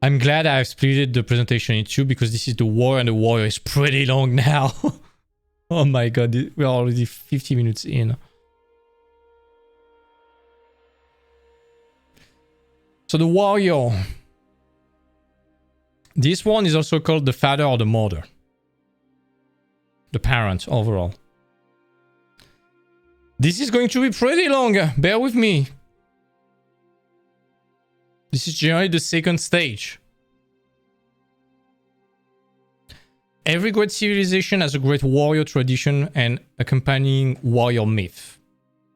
I'm glad I've split the presentation in two because this is the war, and the warrior is pretty long now. Oh my god, we're already 50 minutes in. So the warrior. This one is also called the father or the mother. The parent overall. This is going to be pretty long. Bear with me. This is generally the second stage. Every great civilization has a great warrior tradition and accompanying warrior myth.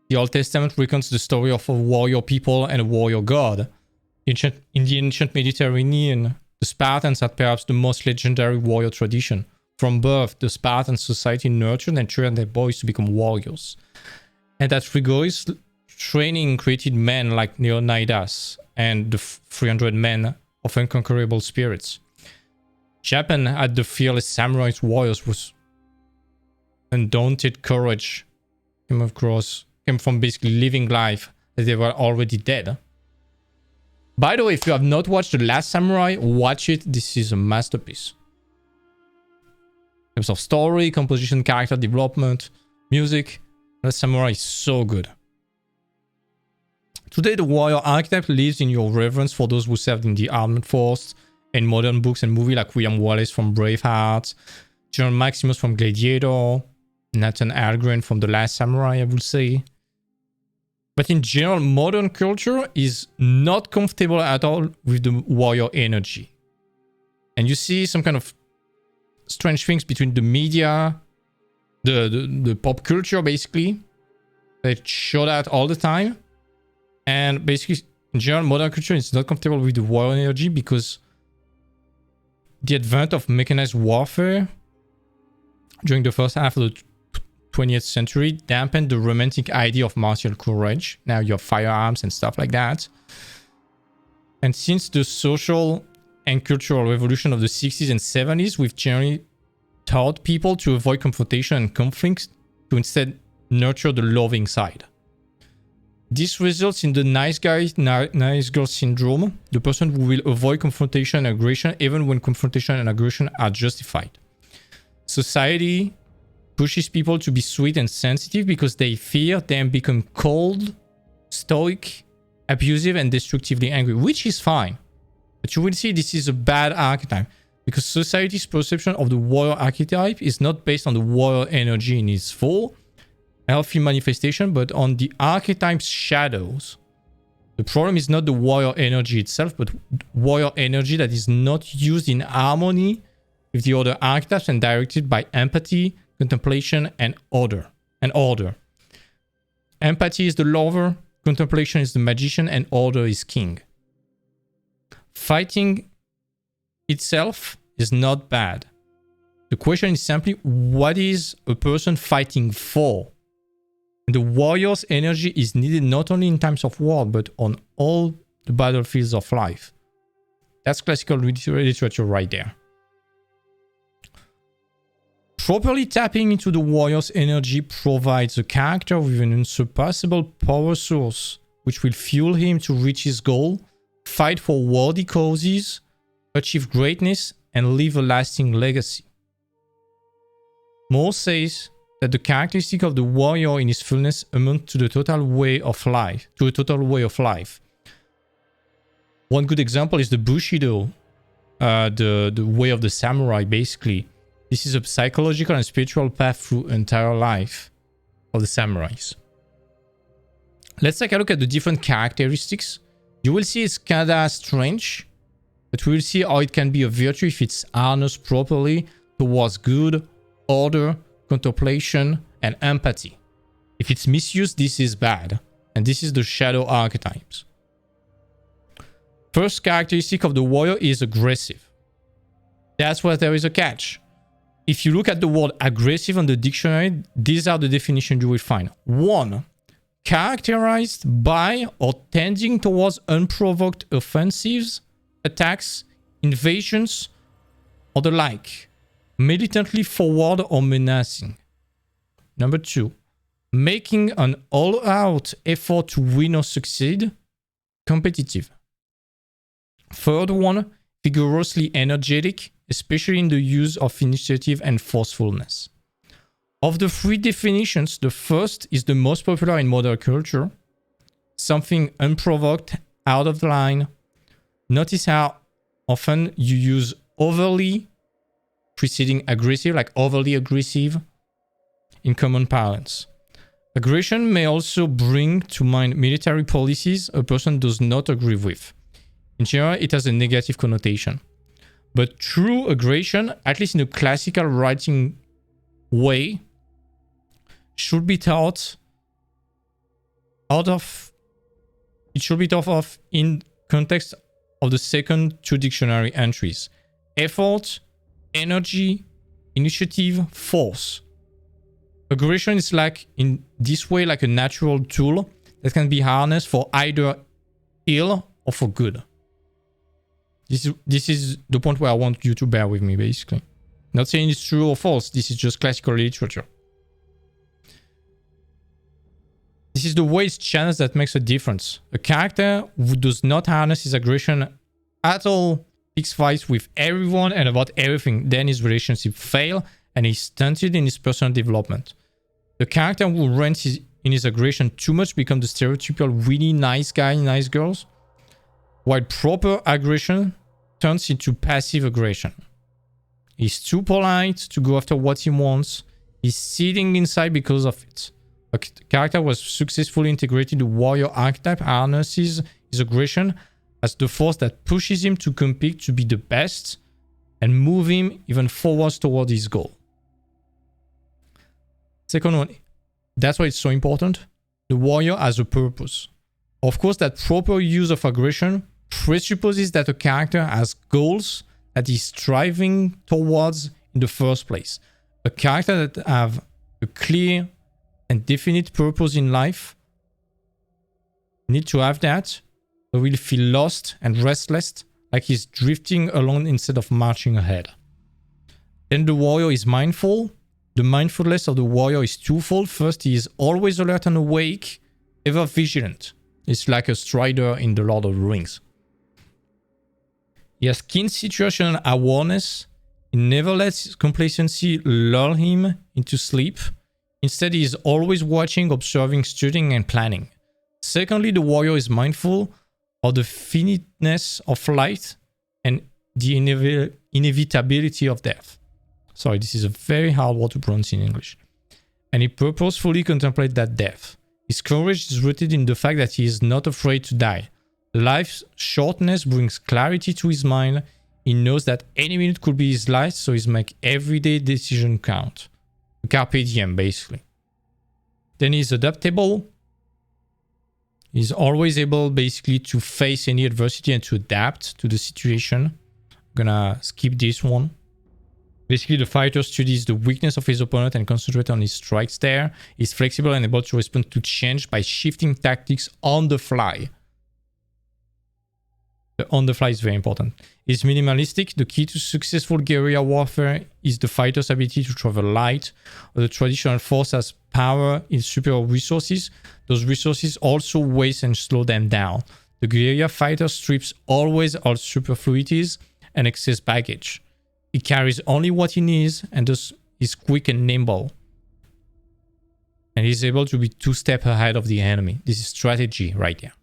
The Old Testament recounts the story of a warrior people and a warrior god. In the ancient Mediterranean, the Spartans had perhaps the most legendary warrior tradition. From birth, the Spartan society nurtured and trained their boys to become warriors. And that rigorous training created men like Leonidas and the 300 men of unconquerable spirits. Japan had the fearless samurai warriors with undaunted courage came from basically living life as they were already dead. By the way, if you have not watched The Last Samurai, watch it. This is a masterpiece. In terms of story, composition, character development, music, Last Samurai is so good. Today, the warrior archetype lives in your reverence for those who served in the armed force, in modern books and movies like William Wallace from Braveheart, John Maximus from Gladiator, Nathan Algren from The Last Samurai, I would say. But in general, modern culture is not comfortable at all with the warrior energy. And you see some kind of strange things between the media, the pop culture, basically. They show that all the time. And basically, in general, modern culture is not comfortable with the warrior energy because the advent of mechanized warfare during the first half of the 20th century dampened the romantic idea of martial courage. Now you have firearms and stuff like that. And since the social and cultural revolution of the 60s and 70s, we've generally taught people to avoid confrontation and conflict to instead nurture the loving side. This results in the nice guy, nice girl syndrome, the person who will avoid confrontation and aggression even when confrontation and aggression are justified. Society pushes people to be sweet and sensitive because they fear them become cold, stoic, abusive, and destructively angry, which is fine. But you will see this is a bad archetype because society's perception of the warrior archetype is not based on the warrior energy in its full, healthy manifestation, but on the archetype's shadows. The problem is not the warrior energy itself, but warrior energy that is not used in harmony with the other archetypes and directed by empathy, contemplation, and order. Empathy is the lover, contemplation is the magician, and order is king. Fighting itself is not bad. The question is simply, what is a person fighting for? And the warrior's energy is needed not only in times of war, but on all the battlefields of life. That's classical literature right there. Properly tapping into the warrior's energy provides a character with an unsurpassable power source, which will fuel him to reach his goal, fight for worthy causes, achieve greatness, and leave a lasting legacy. Moore says that the characteristic of the warrior in his fullness amount to a total way of life. One good example is the Bushido, the way of the samurai, basically. This is a psychological and spiritual path through entire life of the samurais. Let's take a look at the different characteristics. You will see it's kinda strange, but we will see how it can be a virtue if it's harnessed properly towards good, order, contemplation, and empathy. If it's misused, this is bad. And this is the shadow archetypes. First characteristic of the warrior is aggressive. That's where there is a catch. If you look at the word aggressive on the dictionary, these are the definitions you will find. 1. Characterized by or tending towards unprovoked offensives, attacks, invasions, or the like. Militantly forward or menacing. Number 2. Making an all-out effort to win or succeed. Competitive. Third one, vigorously energetic, especially in the use of initiative and forcefulness. Of the three definitions, the first is the most popular in modern culture. Something unprovoked, out of line. Notice how often you use overly preceding aggressive, like overly aggressive in common parlance. Aggression may also bring to mind military policies a person does not agree with. In general, it has a negative connotation. But true aggression, at least in a classical writing way, should be thought of in context of the second two dictionary entries. Effort, energy, initiative, force. Aggression is like, in this way, like a natural tool that can be harnessed for either ill or for good. This is the point where I want you to bear with me, basically. Not saying it's true or false, this is just classical literature. This is the way it's channeled that makes a difference. A character who does not harness his aggression at all picks fights with everyone and about everything, then his relationship fail and he's stunted in his personal development. The character who runs in his aggression too much, become the stereotypical really nice guy, nice girls, while proper aggression turns into passive aggression. He's too polite to go after what he wants. He's sitting inside because of it. A character was successfully integrated the Warrior Archetype harnesses his aggression as the force that pushes him to compete to be the best and move him even forwards toward his goal. Second one, that's why it's so important. The warrior has a purpose. Of course, that proper use of aggression presupposes that a character has goals that he's striving towards in the first place. A character that have a clear and definite purpose in life need to have that, or will feel lost and restless, like he's drifting along instead of marching ahead. Then the warrior is mindful. The mindfulness of the warrior is twofold. First, he is always alert and awake, ever vigilant. It's like a strider in the Lord of the Rings. He has keen situational awareness. He never lets complacency lull him into sleep. Instead, he is always watching, observing, studying, and planning. Secondly, the warrior is mindful of the finiteness of life and the inevitability of death. Sorry, this is a very hard word to pronounce in English. And he purposefully contemplates that death. His courage is rooted in the fact that he is not afraid to die. Life's shortness brings clarity to his mind. He knows that any minute could be his last, so he's make everyday decision count. Carpe diem, basically. Then he's adaptable. He's always able, basically, to face any adversity and to adapt to the situation. I'm gonna skip this one. Basically, the fighter studies the weakness of his opponent and concentrates on his strikes there. He's flexible and able to respond to change by shifting tactics on the fly. The on the fly is very important. He's minimalistic. The key to successful guerrilla warfare is the fighter's ability to travel light. The traditional force has power in superior resources. Those resources also waste and slow them down. The guerrilla fighter strips always all superfluities and excess baggage. He carries only what he needs and thus is quick and nimble. And he's able to be 2 steps ahead of the enemy. This is strategy right there.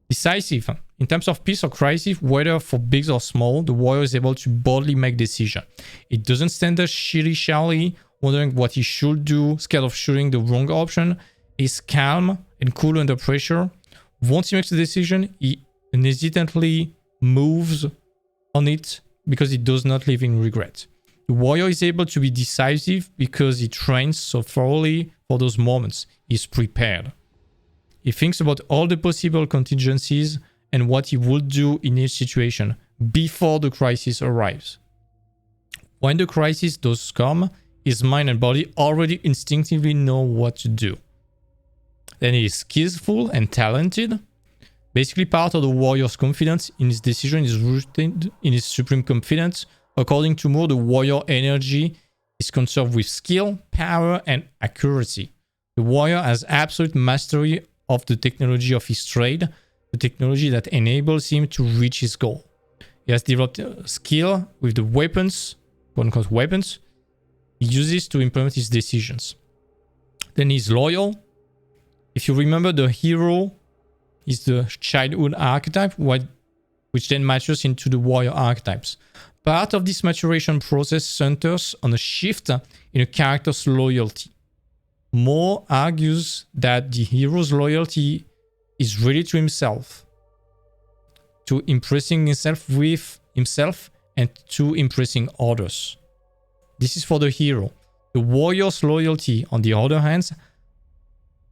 Decisive. In terms of peace or crisis, whether for big or small, the warrior is able to boldly make decisions. It doesn't stand there shilly-shally, wondering what he should do, scared of shooting the wrong option. He's calm and cool under pressure. Once he makes a decision, he hesitantly moves on it because he does not live in regret. The warrior is able to be decisive because he trains so thoroughly for those moments. He's prepared. He thinks about all the possible contingencies and what he would do in each situation before the crisis arrives. When the crisis does come, his mind and body already instinctively know what to do. Then he is skillful and talented. Basically, part of the warrior's confidence in his decision is rooted in his supreme confidence. According to Moore, the warrior energy is conserved with skill, power, and accuracy. The warrior has absolute mastery of the technology of his trade, the technology that enables him to reach his goal. He has developed skill with the weapons, quote-unquote weapons, he uses to implement his decisions. Then he's loyal. If you remember, the hero is the childhood archetype, which then matures into the warrior archetypes. Part of this maturation process centers on a shift in a character's loyalty. Moore argues that the hero's loyalty is really to himself, to impressing himself with himself and to impressing others. This is for the hero. The warrior's loyalty, on the other hand,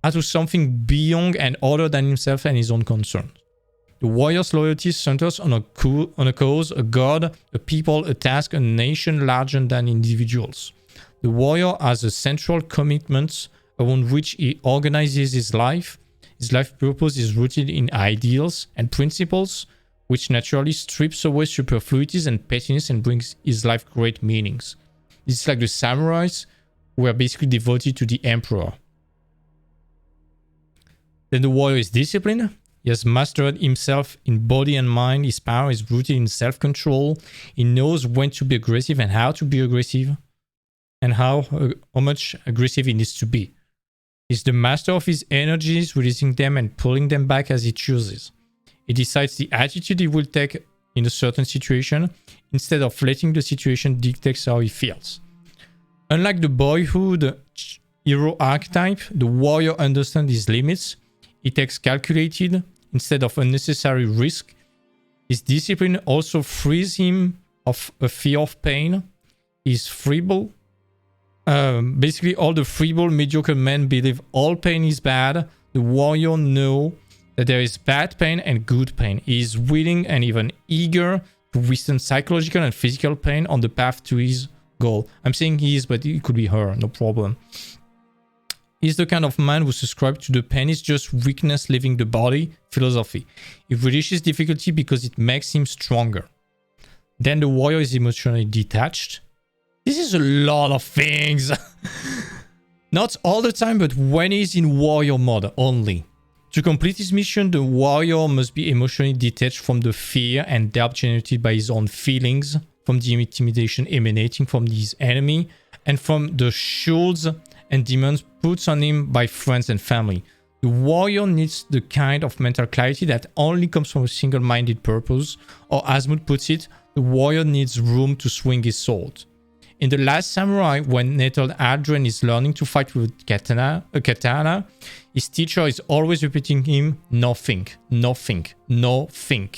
are to something beyond and other than himself and his own concerns. The warrior's loyalty centers on a cause, a god, a people, a task, a nation larger than individuals. The warrior has a central commitment around which he organizes his life. His life purpose is rooted in ideals and principles, which naturally strips away superfluities and pettiness and brings his life great meanings. This is like the samurais who are basically devoted to the emperor. Then the warrior is disciplined. He has mastered himself in body and mind. His power is rooted in self-control. He knows when to be aggressive and how to be aggressive, and how much aggressive he needs to be. He's the master of his energies, releasing them and pulling them back as he chooses. He decides the attitude he will take in a certain situation instead of letting the situation dictate how he feels. Unlike the boyhood hero archetype, the warrior understands his limits. He takes calculated instead of unnecessary risk. His discipline also frees him of a fear of pain. He's feeble. Basically, all the feeble, mediocre men believe all pain is bad. The warrior knows that there is bad pain and good pain. He is willing and even eager to withstand psychological and physical pain on the path to his goal. I'm saying he is, but it could be her, no problem. He's the kind of man who subscribes to the pain is just weakness leaving the body philosophy. He relishes difficulty because it makes him stronger. Then the warrior is emotionally detached. This is a lot of things. Not all the time, but when he's in warrior mode only. To complete his mission, the warrior must be emotionally detached from the fear and doubt generated by his own feelings, from the intimidation emanating from his enemy, and from the shields and demands put on him by friends and family. The warrior needs the kind of mental clarity that only comes from a single-minded purpose, or as Mood puts it, the warrior needs room to swing his sword. In The Last Samurai, when Natal Adrian is learning to fight with a katana, his teacher is always repeating him, nothing, nothing, nothing.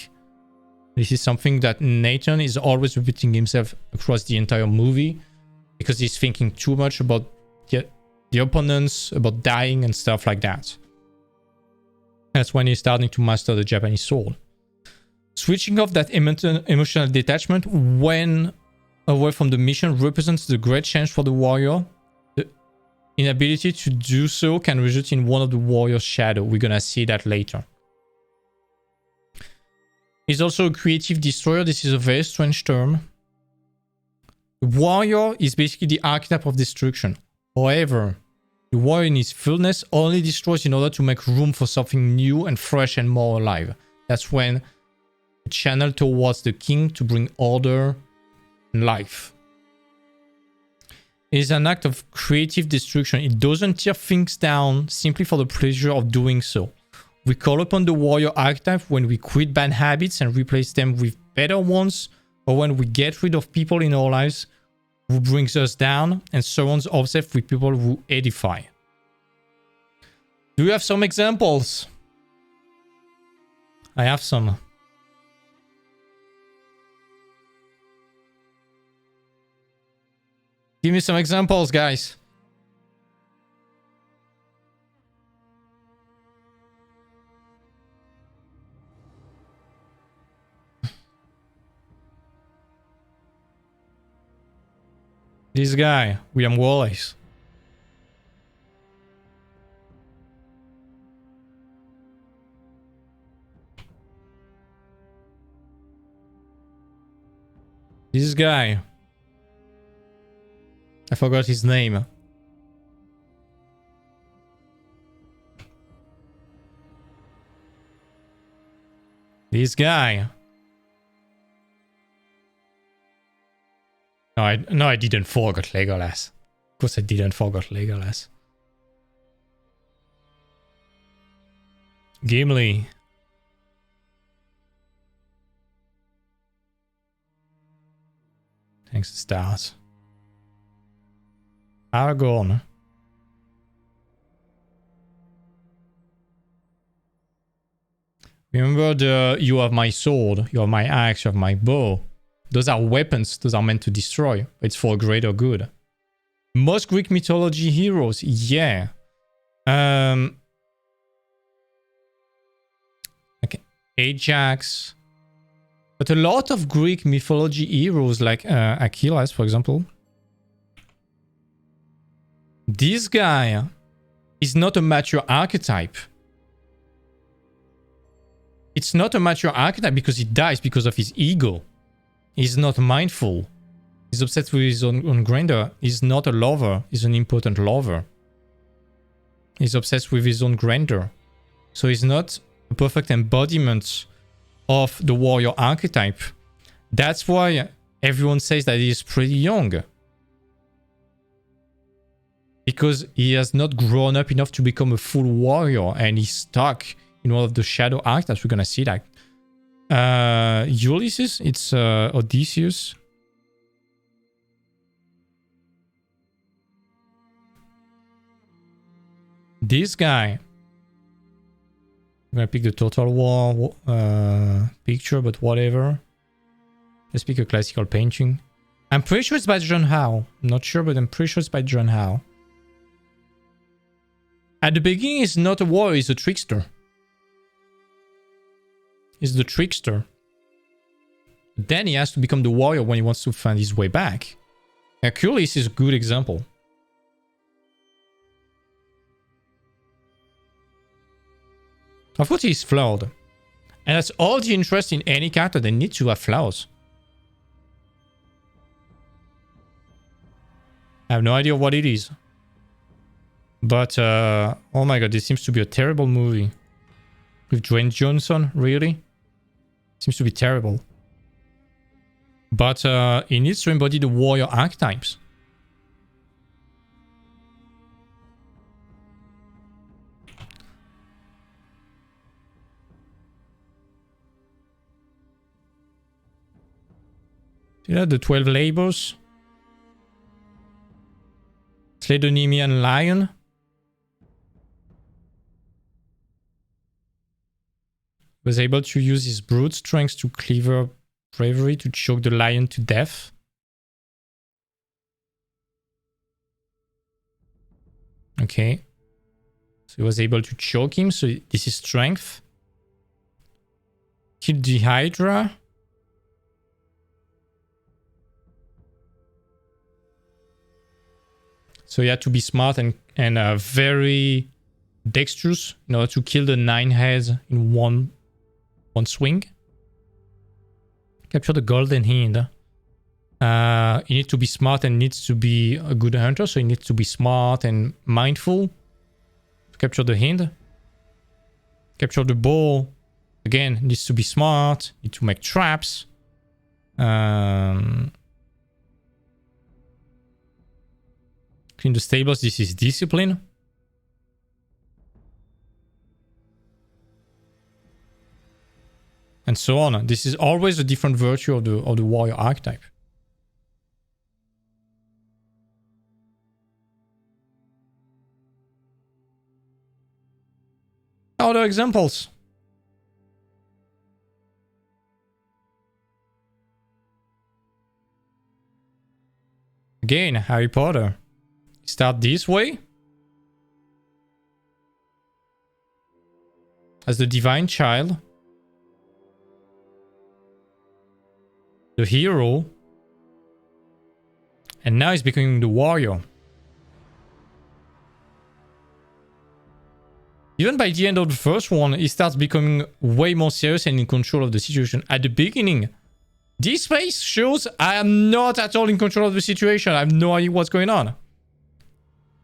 This is something that Nathan is always repeating himself across the entire movie, because he's thinking too much about the opponents, about dying and stuff like that. That's when he's starting to master the Japanese sword. Switching off that emotional detachment when away from the mission represents the great chance for the warrior. The inability to do so can result in one of the warrior's shadow. We're gonna see that later. He's also a creative destroyer. This is a very strange term. The warrior is basically the archetype of destruction. However, the warrior in his fullness only destroys in order to make room for something new and fresh and more alive. That's when the channel towards the king to bring order and life. It is an act of creative destruction. It doesn't tear things down simply for the pleasure of doing so. We call upon the warrior archetype when we quit bad habits and replace them with better ones, or when we get rid of people in our lives who brings us down and surrounds ourselves with people who edify. Do you have some examples? I have some. Give me some examples, guys. This guy, William Wallace. This guy. I forgot his name. This guy. No, I didn't forget Legolas. Of course I didn't forget Legolas. Gimli. Thanks to stars. Aragorn. Remember the you have my sword, you have my axe, you have my bow. Those are weapons, those are meant to destroy. It's for greater good. Most Greek mythology heroes, yeah. Okay, Ajax. But a lot of Greek mythology heroes like Achilles, for example. This guy is not a mature archetype. It's not a mature archetype because he dies because of his ego. He's not mindful. He's obsessed with his own grandeur. He's not a lover. He's an impotent lover. He's obsessed with his own grandeur. So he's not a perfect embodiment of the warrior archetype. That's why everyone says that he's pretty young. because he has not grown up enough to become a full warrior, and he's stuck in one of the shadow archetypes. We're gonna see that. Ulysses, it's Odysseus. This guy, I'm gonna pick the Total War picture, but whatever. Let's pick a classical painting. I'm pretty sure it's by John Howe. I'm not sure, but I'm pretty sure it's by John Howe. At the beginning, he's not a warrior, he's a trickster. He's the trickster. Then he has to become the warrior when he wants to find his way back. Hercules is a good example. Of course, he's flawed. And that's all the interest in any character. They need to have flaws. I have no idea what it is. But, oh my god, this seems to be a terrible movie. With Dwayne Johnson, really? Seems to be terrible. But he needs to embody the warrior archetypes. See that? The 12 labors. Slay the Nemean lion. Was able to use his brute strength to cleaver bravery to choke the lion to death. Okay. So he was able to choke him, so this is strength. Killed the Hydra. So you had to be smart and very dexterous in order to kill the 9 heads in one swing. Capture the golden hind. You need to be smart and needs to be a good hunter, so you need to be smart and mindful to capture the hind. Capture the bull. Again, needs to be smart. Need to make traps. Clean the stables. This is discipline. And so on. This is always a different virtue of the warrior archetype. Other examples. Again, Harry Potter. Start this way. As the divine child. The hero. And now he's becoming the warrior. Even by the end of the first one, he starts becoming way more serious and in control of the situation. At the beginning, this face shows I am not at all in control of the situation. I have no idea what's going on.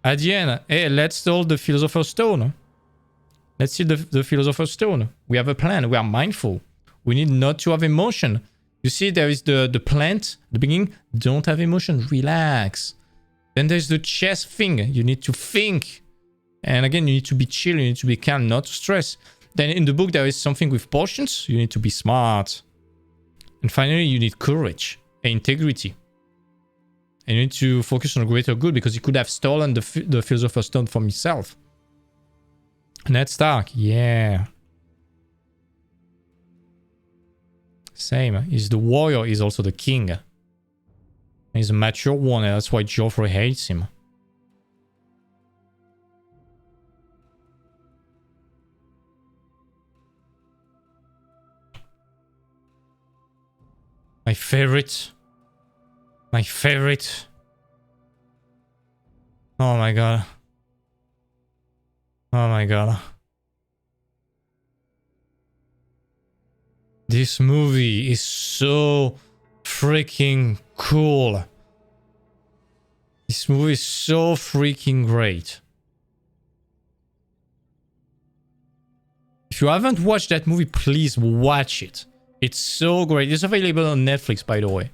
At the end, hey, let's steal the Philosopher's Stone. Let's see the Philosopher's Stone. We have a plan. We are mindful. We need not to have emotion. You see, there is the plant at the beginning. Don't have emotion. Relax. Then there's the chess thing. You need to think. And again, you need to be chill. You need to be calm, not to stress. Then in the book, there is something with potions. You need to be smart. And finally, you need courage and integrity. And you need to focus on a greater good because he could have stolen the Philosopher's Stone from himself. Ned Stark, yeah. Same. He's the warrior, he's also the king. He's a mature one, and that's why Joffrey hates him. My favorite. My favorite. Oh my god. Oh my god. This movie is so freaking cool. This movie is so freaking great. If you haven't watched that movie, please watch it. It's so great. It's available on Netflix, by the way.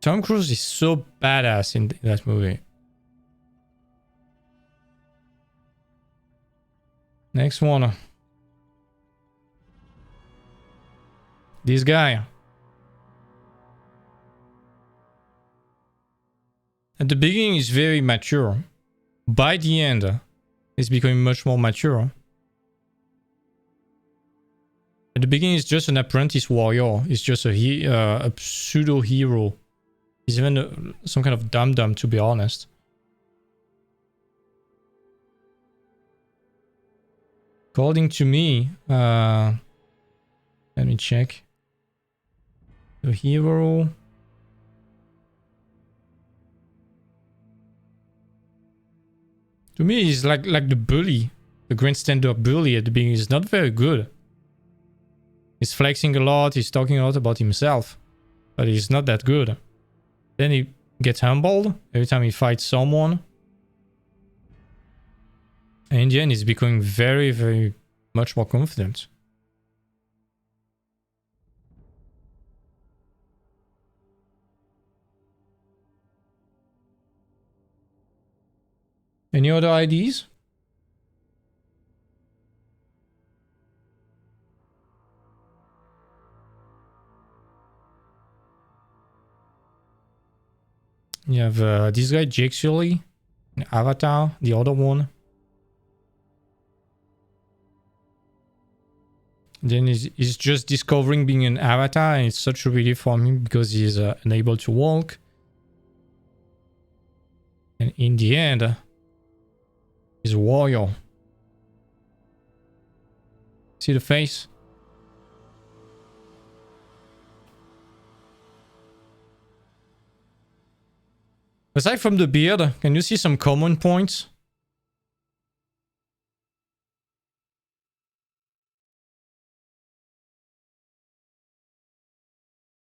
Tom Cruise is so badass in that movie. Next one. This guy. At the beginning, he's very mature. By the end, he's becoming much more mature. At the beginning, he's just an apprentice warrior. He's just a pseudo hero. He's even some kind of dum-dum, to be honest. According to me, let me check. The hero. To me, he's like the bully, the grandstander bully at the beginning. He's not very good. He's flexing a lot. He's talking a lot about himself, but he's not that good. Then he gets humbled every time he fights someone. And in the end, he's becoming very, very much more confident. Any other IDs? You have this guy, Jake Sully, Avatar, the other one. Then he's just discovering being an avatar, and it's such a relief for him because he's unable to walk. And in the end, he's a warrior. See the face? Aside from the beard, can you see some common points?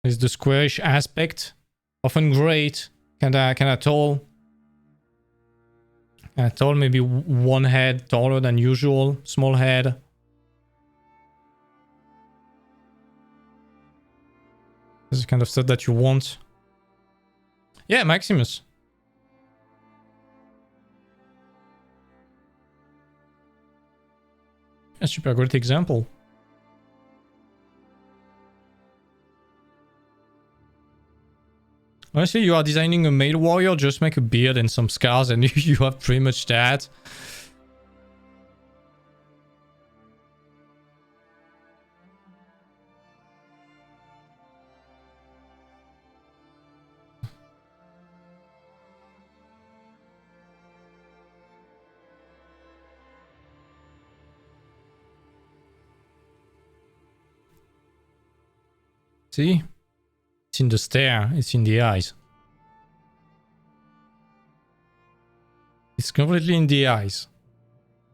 There's the squarish aspect, often great, kinda tall. Tall, maybe one head taller than usual, small head. This is the kind of stuff that you want. Yeah, Maximus. A super great example. Honestly, you are designing a male warrior, just make a beard and some scars and you have pretty much that. See? It's in the stare, it's in the eyes. It's completely in the eyes.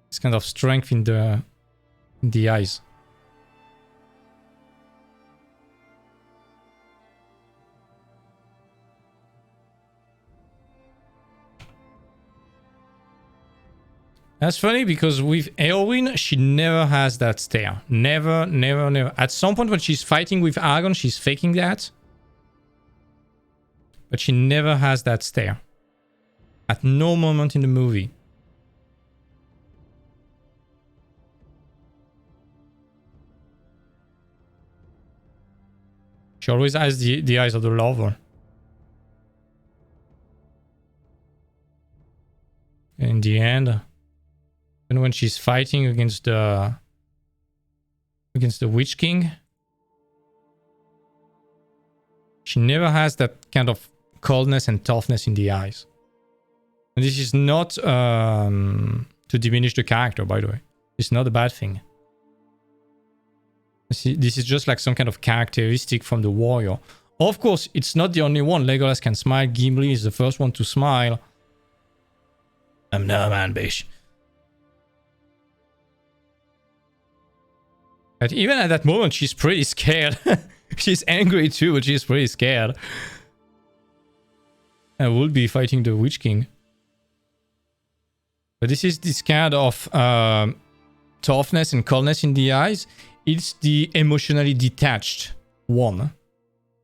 It's kind of strength in the eyes. That's funny because with Eowyn, she never has that stare. Never, never, never. At some point when she's fighting with Aragorn, she's faking that. But she never has that stare. At no moment in the movie. She always has the eyes of the lover. In the end, and when she's fighting against the Witch King, she never has that kind of coldness and toughness in the eyes. And this is not to diminish the character, by the way. It's not a bad thing. See, this is just like some kind of characteristic from the warrior. Of course, it's not the only one. Legolas can smile. Gimli is the first one to smile. I'm no man, bitch. But even at that moment, she's pretty scared. She's angry too, but she's pretty scared. And will be fighting the Witch King. But this is this kind of toughness and coldness in the eyes. It's the emotionally detached one.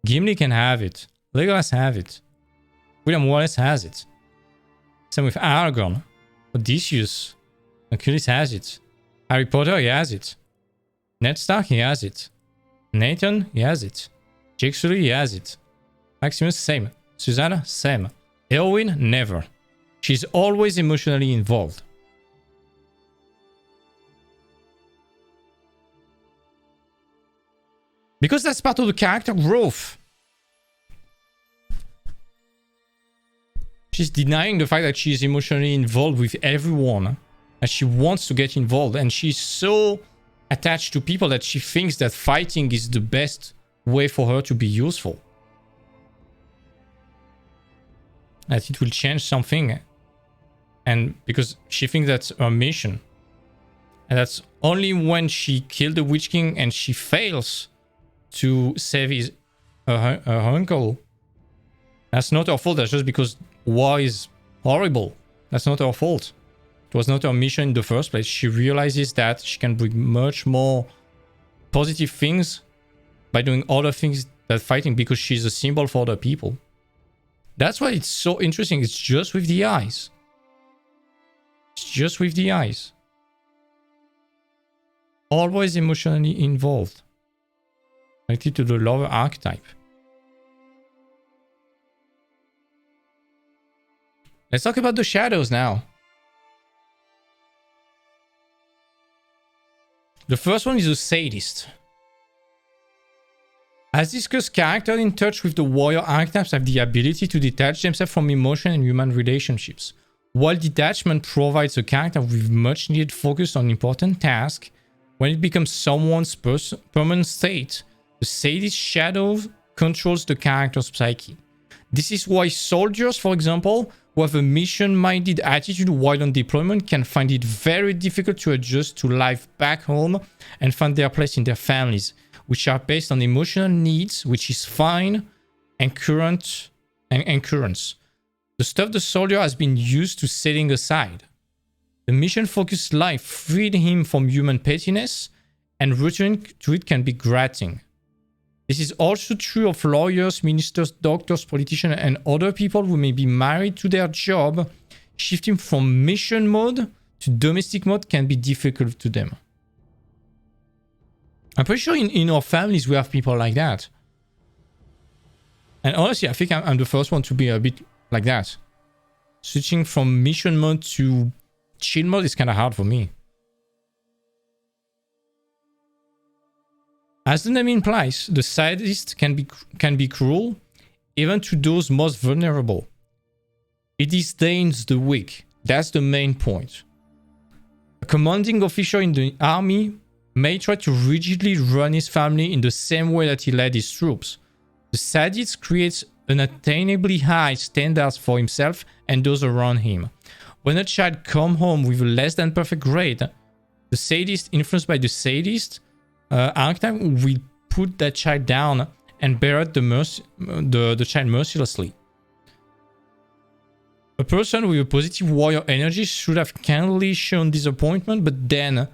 Gimli can have it. Legolas have it. William Wallace has it. Same with Aragorn. Odysseus. Achilles has it. Harry Potter, he has it. Ned Stark, he has it. Nathan, he has it. Jake Sully, he has it. Maximus, same. Susanna, same. Eowyn, never. She's always emotionally involved. Because that's part of the character growth. She's denying the fact that she's emotionally involved with everyone. And she wants to get involved. And she's so attached to people that she thinks that fighting is the best way for her to be useful. That it will change something. And because she thinks that's her mission. And that's only when she killed the Witch King and she fails to save her uncle. That's not her fault. That's just because war is horrible. That's not her fault. It was not her mission in the first place. She realizes that she can bring much more positive things by doing other things than fighting because she's a symbol for other people. That's why it's so interesting. It's just with the eyes. It's just with the eyes. Always emotionally involved. Connected to the Lover Archetype. Let's talk about the shadows now. The first one is a sadist. As discussed, characters in touch with the warrior archetypes have the ability to detach themselves from emotion and human relationships. While detachment provides a character with much needed focus on important tasks, when it becomes someone's permanent state, the sadist shadow controls the character's psyche. This is why soldiers, for example, who have a mission-minded attitude while on deployment can find it very difficult to adjust to life back home and find their place in their families, which are based on emotional needs, which is fine and currents. The stuff the soldier has been used to setting aside. The mission-focused life freed him from human pettiness, and returning to it can be grating. This is also true of lawyers, ministers, doctors, politicians, and other people who may be married to their job. Shifting from mission mode to domestic mode can be difficult to them. I'm pretty sure in our families we have people like that. And honestly, I think I'm the first one to be a bit like that. Switching from mission mode to chill mode is kind of hard for me. As the name implies, the sadist can be cruel, even to those most vulnerable. It disdains the weak. That's the main point. A commanding officer in the army may try to rigidly run his family in the same way that he led his troops. The sadist creates unattainably high standards for himself and those around him. When a child comes home with a less than perfect grade, the sadist, influenced by the sadist, archetype will put that child down and berate the child mercilessly. A person with a positive warrior energy should have kindly shown disappointment, but then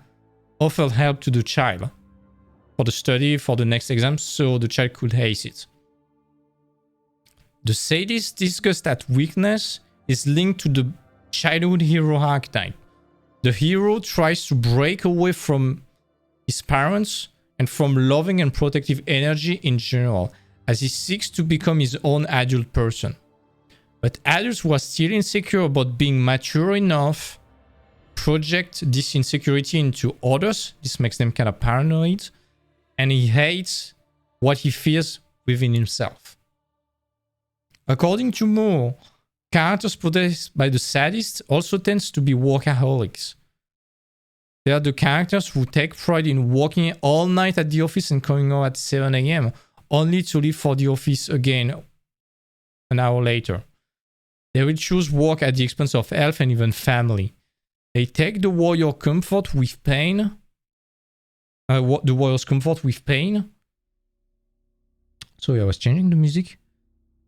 offered help to the child for the study for the next exam so the child could ace it. The sadist discussed that weakness is linked to the childhood hero archetype. The hero tries to break away from his parents and from loving and protective energy in general, as he seeks to become his own adult person. But adults who are still insecure about being mature enough project this insecurity into others. This makes them kind of paranoid, and he hates what he fears within himself. According to Moore, characters possessed by the sadist also tends to be workaholics. They are the characters who take pride in working all night at the office and coming out at 7 AM, only to leave for the office again an hour later. They will choose work at the expense of health and even family. They take the warrior's comfort with pain. Sorry, I was changing the music.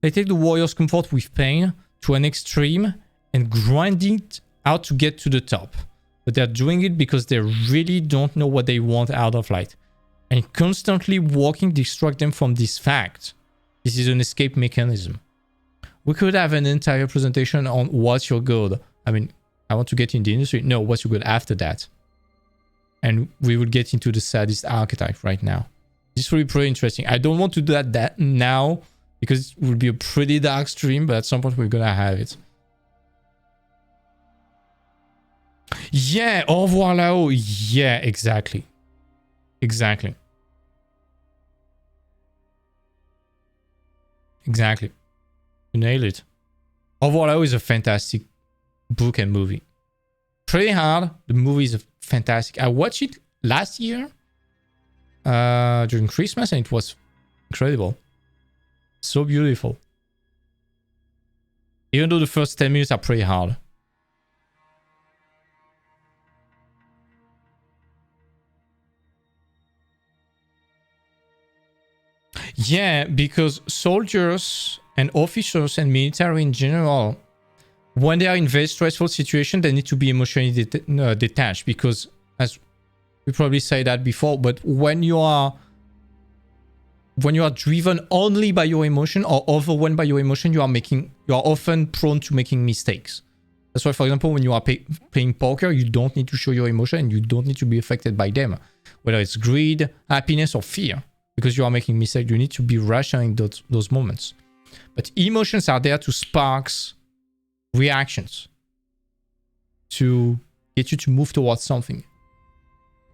They take the warrior's comfort with pain to an extreme and grind it out to get to the top. But they're doing it because they really don't know what they want out of life. And constantly working distracts them from this fact. This is an escape mechanism. We could have an entire presentation on what's your goal. I mean, I want to get in the industry. No, what's your goal after that? And we will get into the sadist archetype right now. This will be pretty interesting. I don't want to do that now because it will be a pretty dark stream, but at some point we're gonna have it. Yeah, au revoir là-haut. Yeah, exactly. Exactly. Exactly. You nailed it. Au revoir là-haut is a fantastic book and movie. Pretty hard. The movie is fantastic. I watched it last year during Christmas and it was incredible. So beautiful. Even though the first 10 minutes are pretty hard. Yeah, because soldiers and officers and military in general, when they are in very stressful situation, they need to be emotionally detached, because as we probably say that before, but when you are driven only by your emotion or overwhelmed by your emotion, you are often prone to making mistakes. That's why, for example, when you are playing poker, you don't need to show your emotion and you don't need to be affected by them, whether it's greed, happiness, or fear, because you are making mistakes. You need to be rational in those moments. But emotions are there to spark reactions, to get you to move towards something.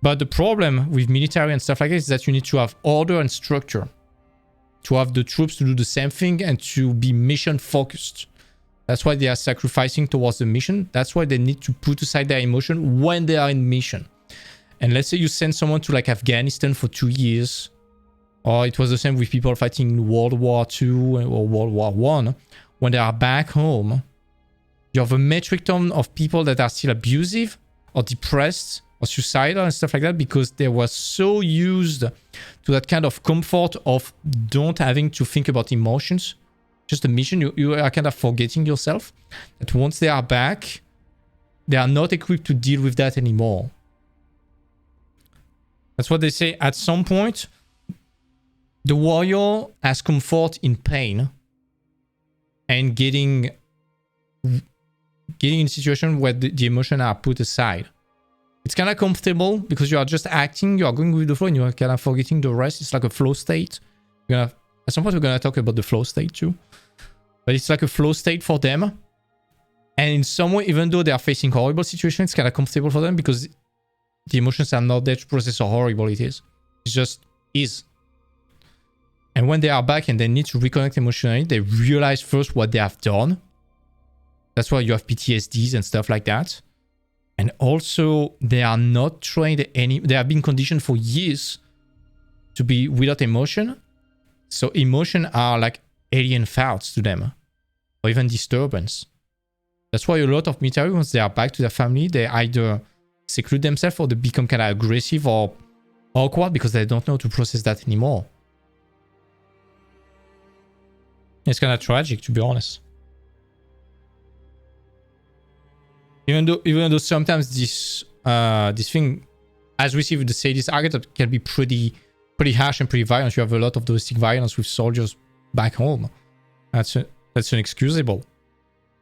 But the problem with military and stuff like this is that you need to have order and structure, to have the troops to do the same thing and to be mission focused. That's why they are sacrificing towards the mission. That's why they need to put aside their emotion when they are in mission. And let's say you send someone to like Afghanistan for 2 years, or it was the same with people fighting in World War II or World War I. When they are back home, you have a metric ton of people that are still abusive or depressed or suicidal and stuff like that, because they were so used to that kind of comfort of don't having to think about emotions, just a mission. You are kind of forgetting yourself, that once they are back, they are not equipped to deal with that anymore. That's what they say. At some point, the warrior has comfort in pain and getting in a situation where the emotions are put aside. It's kind of comfortable because you are just acting, you are going with the flow, and you are kind of forgetting the rest. It's like a flow state. At some point, we're going to talk about the flow state too. But it's like a flow state for them. And in some way, even though they are facing horrible situations, it's kind of comfortable for them because the emotions are not there to process how horrible it is. It just is. And when they are back and they need to reconnect emotionally, they realize first what they have done. That's why you have PTSDs and stuff like that. And also, they are not trained they have been conditioned for years to be without emotion. So emotion are like alien thoughts to them, or even disturbance. That's why a lot of military, once they are back to their family, they either seclude themselves or they become kind of aggressive or awkward because they don't know to process that anymore. It's kind of tragic, to be honest. Even though sometimes this thing, as we see with the sadist archetype, can be pretty harsh and pretty violent. You have a lot of domestic violence with soldiers back home. That's inexcusable.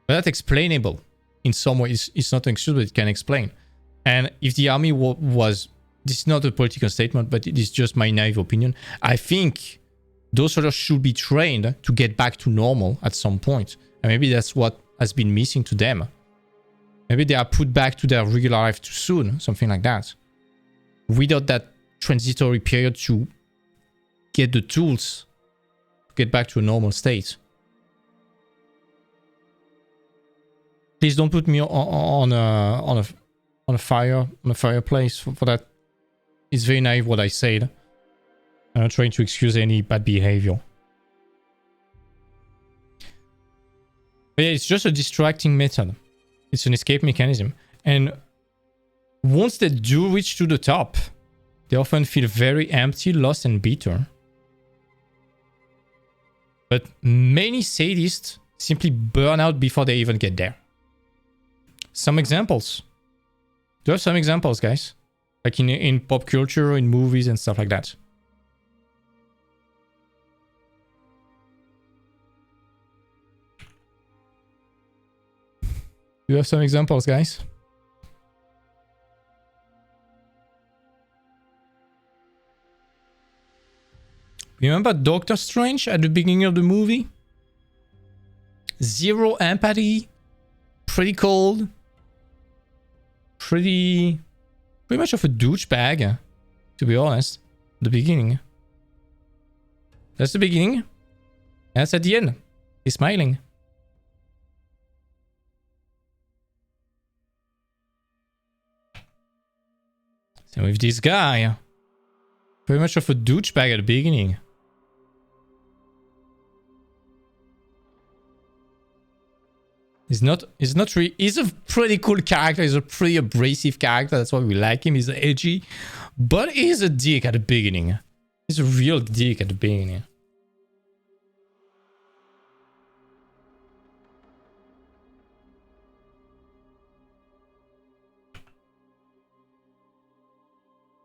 But that's explainable in some way. It's not an excuse, but it can explain. And if the army was... This is not a political statement, but it is just my naive opinion. I think those soldiers should be trained to get back to normal at some point. And maybe that's what has been missing to them. Maybe they are put back to their regular life too soon, something like that. Without that transitory period to get the tools to get back to a normal state. Please don't put me on a fireplace for that. It's very naive what I said. I'm not trying to excuse any bad behavior. But yeah, it's just a distracting method. It's an escape mechanism. And once they do reach to the top, they often feel very empty, lost, and bitter. But many sadists simply burn out before they even get there. Some examples. Do you have some examples, guys? Like in pop culture, in movies, and stuff like that. Do you have some examples, guys? Remember Doctor Strange at the beginning of the movie? Zero empathy. Pretty cold. Pretty much of a douchebag, to be honest. The beginning. That's the beginning. That's at the end. He's smiling. So with this guy, pretty much of a douchebag at the beginning. He's a pretty cool character. He's a pretty abrasive character. That's why we like him. He's edgy. But he's a dick at the beginning. He's a real dick at the beginning.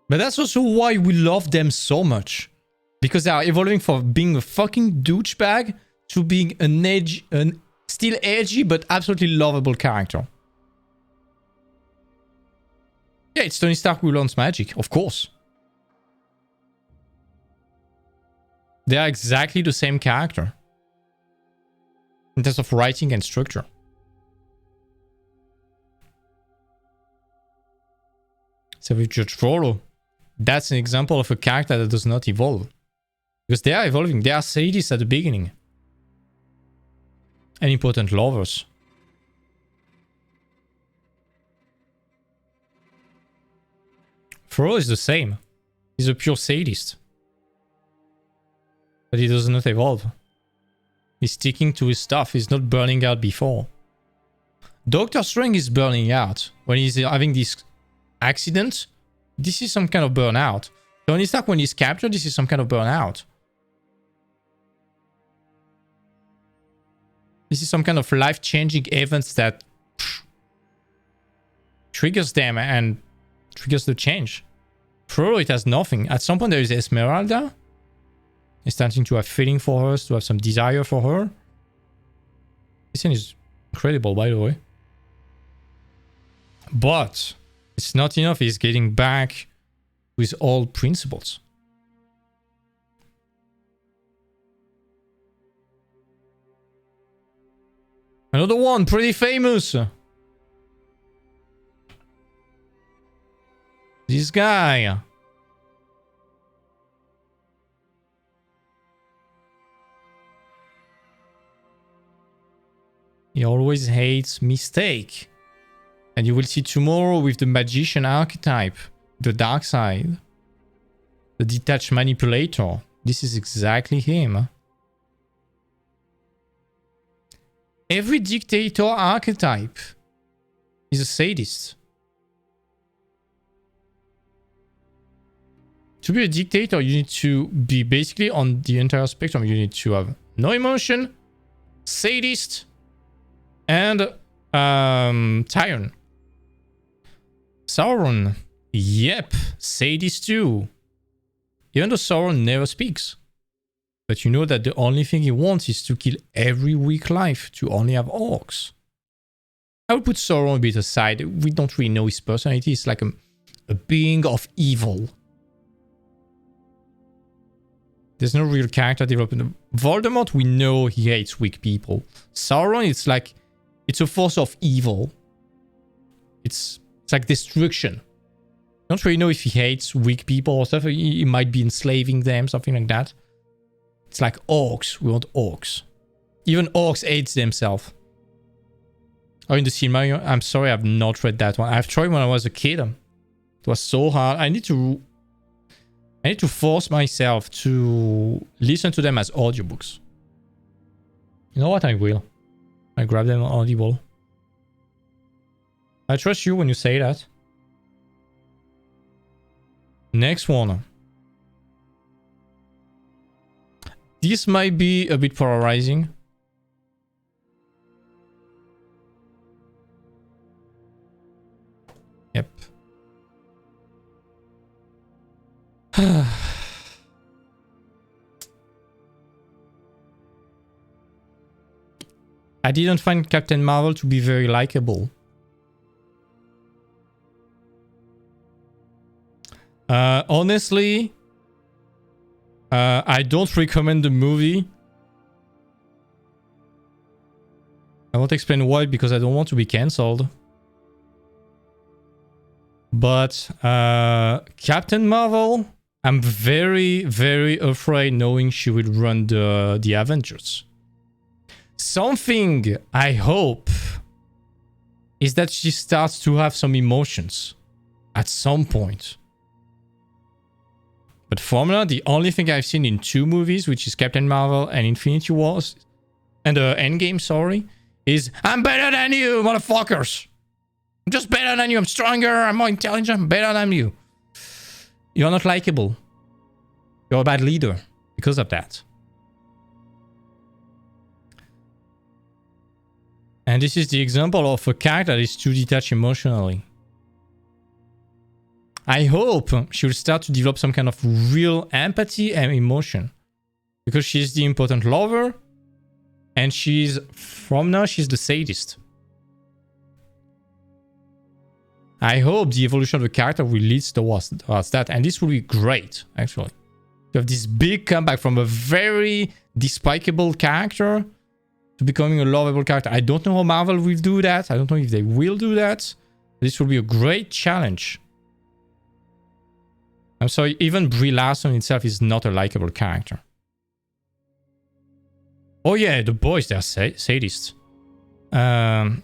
But that's also why we love them so much. Because they are evolving from being a fucking douchebag to being still edgy, but absolutely lovable character. Yeah, it's Tony Stark who learns magic, of course. They are exactly the same character. In terms of writing and structure. So with Judge Frollo, that's an example of a character that does not evolve. Because they are evolving. They are sadists at the beginning. And important lovers. Frollo is the same. He's a pure sadist. But he does not evolve. He's sticking to his stuff. He's not burning out before. Doctor Strange is burning out. When he's having this accident, this is some kind of burnout. Tony Stark, when he's captured, this is some kind of burnout. This is some kind of life-changing events that triggers them and triggers the change. Frollo, it has nothing. At some point, there is Esmeralda. He's starting to have feeling for her, to have some desire for her. This thing is incredible, by the way. But it's not enough. He's getting back with old principles. Another one, pretty famous. This guy. He always hates mistake. And you will see tomorrow with the Magician archetype, the dark side, the detached manipulator. This is exactly him. Every dictator archetype is a sadist. To be a dictator, you need to be basically on the entire spectrum. You need to have no emotion, sadist, and tyrant. Sauron, yep, sadist too. Even though Sauron never speaks. But you know that the only thing he wants is to kill every weak life, to only have orcs. I would put Sauron a bit aside. We don't really know his personality. He's like a being of evil. There's no real character development. Voldemort, we know he hates weak people. Sauron, it's like, it's a force of evil. It's like destruction. Don't really know if he hates weak people or stuff. He might be enslaving them, something like that. It's like orcs. We want orcs. Even orcs hate themselves. Oh, in the cinema, I'm sorry, I've not read that one. I've tried when I was a kid. It was so hard. I need to force myself to listen to them as audiobooks. You know what? I will. I grab them on Audible. I trust you when you say that. Next one. This might be a bit polarizing. Yep. I didn't find Captain Marvel to be very likable. Honestly, I don't recommend the movie. I won't explain why, because I don't want to be cancelled. But Captain Marvel, I'm very, very afraid knowing she will run the Avengers. Something I hope is that she starts to have some emotions at some point. But Formula, the only thing I've seen in 2 movies, which is Captain Marvel and Infinity Wars, and Endgame, sorry, is I'm better than you, motherfuckers. I'm just better than you. I'm stronger. I'm more intelligent. I'm better than you. You're not likable. You're a bad leader because of that. And this is the example of a character that is too detached emotionally. I hope she will start to develop some kind of real empathy and emotion. Because she's the important lover. And from now, she's the sadist. I hope the evolution of the character will lead towards that. And this will be great, actually. You have this big comeback from a very despicable character to becoming a lovable character. I don't know how Marvel will do that. I don't know if they will do that. This will be a great challenge. I'm sorry, even Brie Larson itself is not a likable character. Oh yeah, the boys, they're sadists. I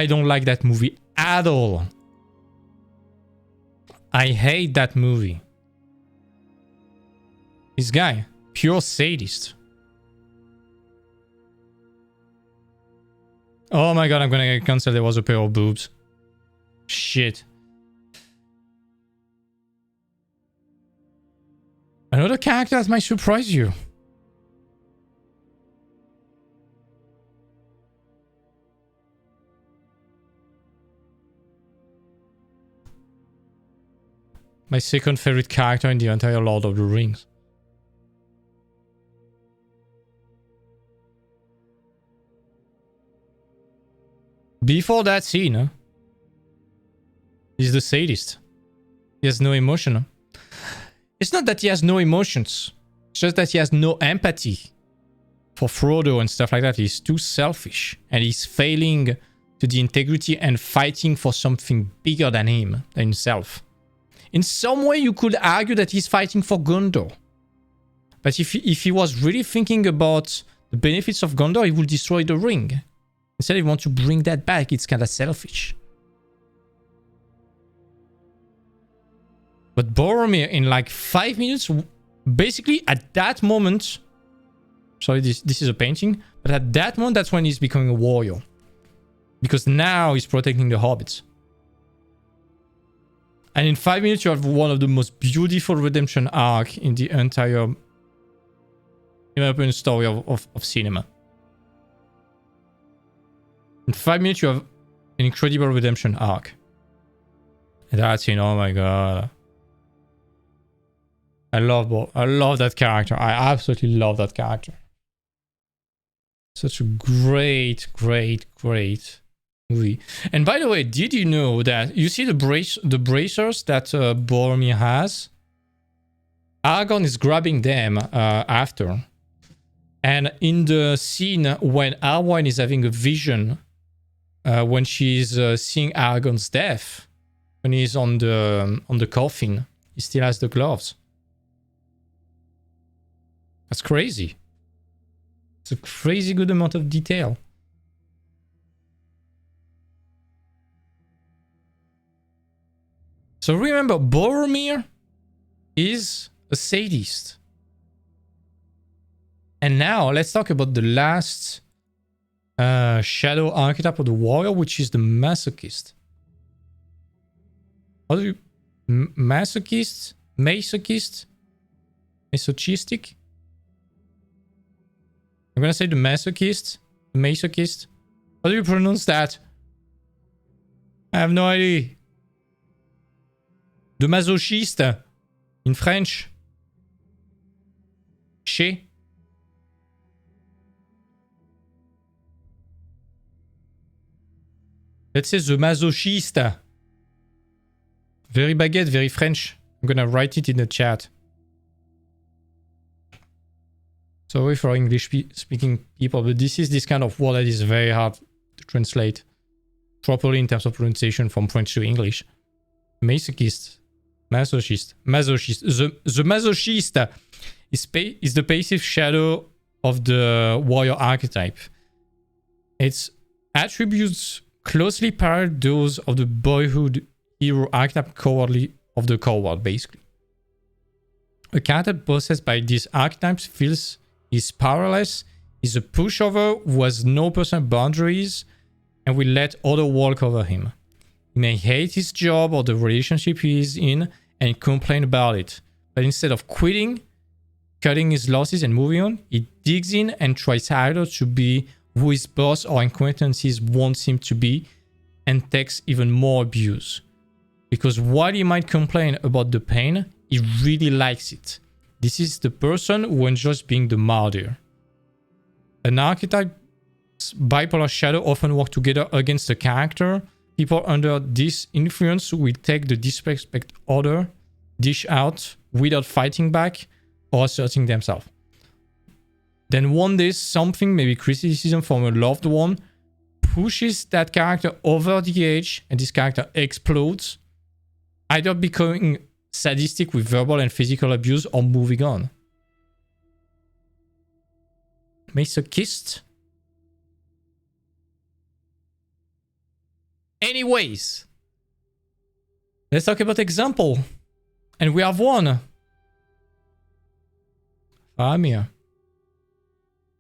don't like that movie at all. I hate that movie. This guy, pure sadist. Oh my god, I'm gonna get cancelled. There was a pair of boobs. Shit. Another character that might surprise you. My second favorite character in the entire Lord of the Rings. Before that scene, he's the sadist. He has no emotion. It's not that he has no emotions. It's just that he has no empathy for Frodo and stuff like that. He's too selfish. And he's failing to the integrity and fighting for something bigger than him, than himself. In some way, you could argue that he's fighting for Gondor. But if he was really thinking about the benefits of Gondor, he would destroy the ring. Instead, he wants to bring that back. It's kind of selfish. But Boromir, in like 5 minutes, basically at that moment... Sorry, this is a painting. But at that moment, that's when he's becoming a warrior. Because now he's protecting the hobbits. And in 5 minutes, you have one of the most beautiful redemption arc in the entire, in my opinion, story of cinema. In 5 minutes, you have an incredible redemption arc. And that's it. Oh my god. I love that character. I absolutely love that character. Such a great movie. And by the way, did you know that you see the bracers that Boromir has? Aragorn is grabbing them after. And in the scene when Arwen is having a vision, when she's seeing Aragorn's death, when he's on the coffin, he still has the gloves. That's crazy. It's a crazy good amount of detail. So remember, Boromir is a sadist. And now let's talk about the last shadow archetype of the warrior, which is the masochist. How do you... Masochist? Masochistic? I'm gonna say the masochist. The masochist. How do you pronounce that? I have no idea. The masochiste in French. She. Let's say the masochiste. Very baguette, very French. I'm gonna write it in the chat. Sorry for English speaking people, but this is this kind of word that is very hard to translate properly in terms of pronunciation from French to English. Masochist. Masochist. Masochist. The masochist is the passive shadow of the warrior archetype. Its attributes closely parallel those of the boyhood hero archetype cowardly of the coward, basically. A character possessed by these archetypes feels is powerless, is a pushover who has no personal boundaries and will let others walk over him. He may hate his job or the relationship he is in and complain about it, but instead of quitting, cutting his losses and moving on, he digs in and tries harder to be who his boss or acquaintances wants him to be and takes even more abuse. Because while he might complain about the pain, he really likes it. This is the person who enjoys being the martyr. An archetype's bipolar shadow often work together against the character. People under this influence will take the disrespect other, dish out without fighting back or asserting themselves. Then one day, something, maybe criticism from a loved one, pushes that character over the edge and this character explodes, either becoming sadistic with verbal and physical abuse or moving on. Masochist. Anyways, let's talk about example. And we have one. Faramir.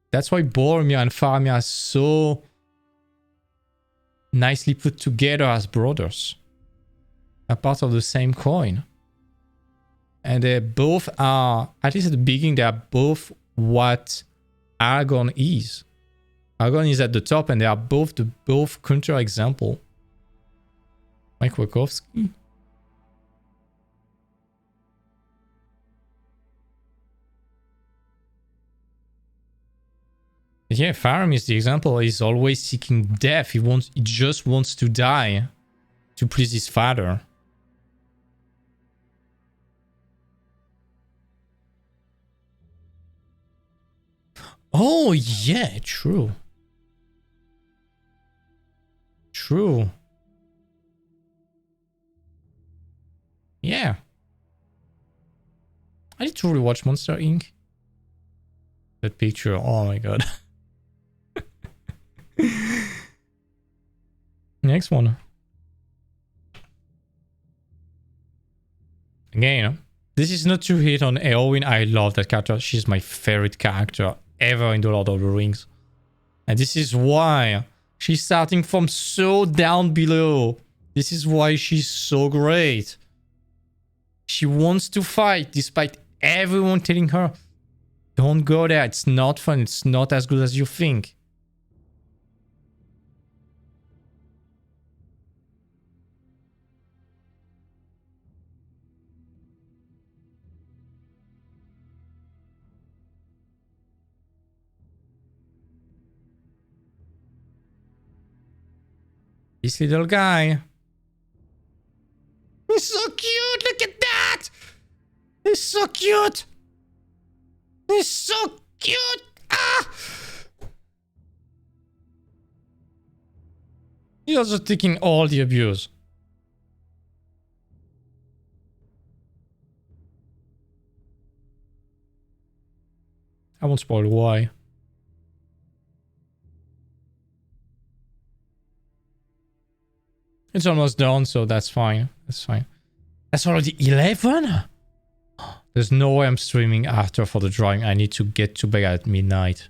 That's why Boromir and Faramir are so nicely put together as brothers. Are part of the same coin. And they both are, at least at the beginning, they are both what Aragorn is. Aragorn is at the top and they are both the counter example. Mike Wachowski. Yeah, Faramir is the example. He's always seeking death. He just wants to die to please his father. Oh, yeah, true. True. Yeah. I need to rewatch Monster Inc. That picture, oh my god. Next one. Again, this is not to hate on Eowyn. I love that character. She's my favorite character ever in the Lord of the Rings. And this is why she's starting from so down below. This is why she's so great. She wants to fight despite everyone telling her, don't go there, it's not fun, it's not as good as you think. This little guy. He's so cute, look at that! He's so cute! He's so cute! Ah! He's also taking all the abuse. I won't spoil why. It's almost done, so that's fine. That's fine. That's already 11? There's no way I'm streaming after for the drawing. I need to get to bed at midnight.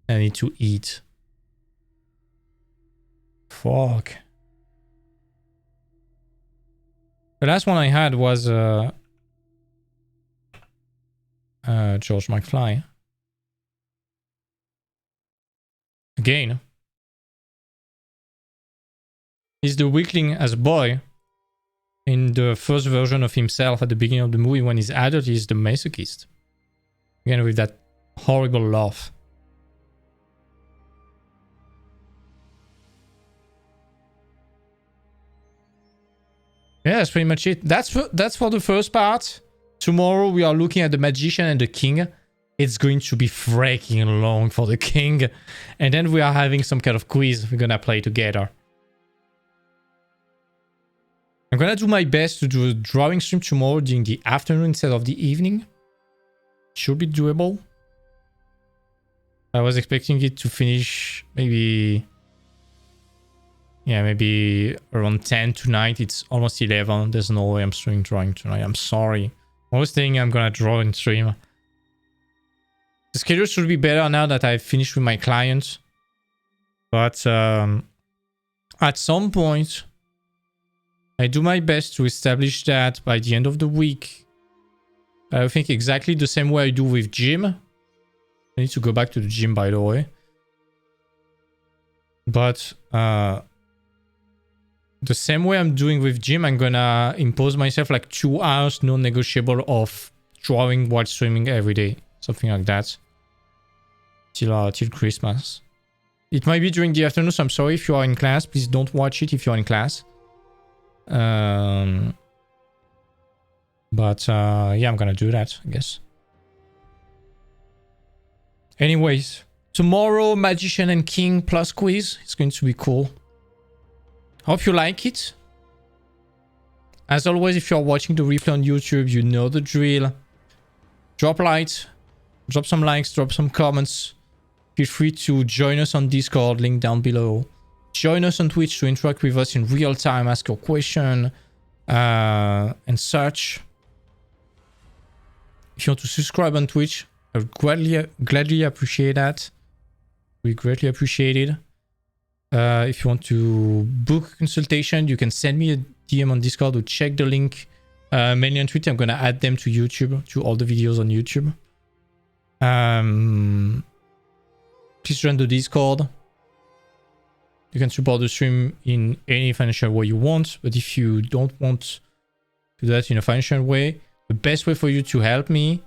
I need to eat. Fuck. The last one I had was George McFly. Again. He's the weakling as a boy. In the first version of himself at the beginning of the movie, when he's adult, he's the masochist. Again, with that horrible laugh. Yeah, that's pretty much it. That's for the first part. Tomorrow we are looking at the Magician and the King. It's going to be freaking long for the King. And then we are having some kind of quiz we're gonna play together. I'm gonna do my best to do a drawing stream tomorrow during the afternoon instead of the evening. Should be doable. I was expecting it to finish maybe... yeah, maybe around 10 tonight. It's almost 11. There's no way I'm streaming drawing tonight. I'm sorry. I was thinking I'm gonna draw in stream. The schedule should be better now that I've finished with my clients. But at some point, I do my best to establish that by the end of the week. I think exactly the same way I do with gym. I need to go back to the gym, by the way. But the same way I'm doing with gym, I'm gonna impose myself like 2 hours non-negotiable of drawing while streaming every day. Something like that. Till Christmas. It might be during the afternoon, so I'm sorry if you are in class. Please don't watch it if you're in class. Yeah, I'm gonna do that, I guess. Anyways, tomorrow, Magician and King plus quiz. It's going to be cool. Hope you like it. As always, if you're watching the replay on YouTube, you know the drill. Drop likes, drop some likes, drop some comments. Feel free to join us on Discord, link down below. Join us on Twitch to interact with us in real time, ask your question, and such. If you want to subscribe on Twitch, I would gladly appreciate that. We greatly appreciate it. If you want to book a consultation, you can send me a DM on Discord or check the link. Mainly on Twitter, I'm going to add them to YouTube, to all the videos on YouTube. Please join the Discord. You can support the stream in any financial way you want, but if you don't want to do that in a financial way, the best way for you to help me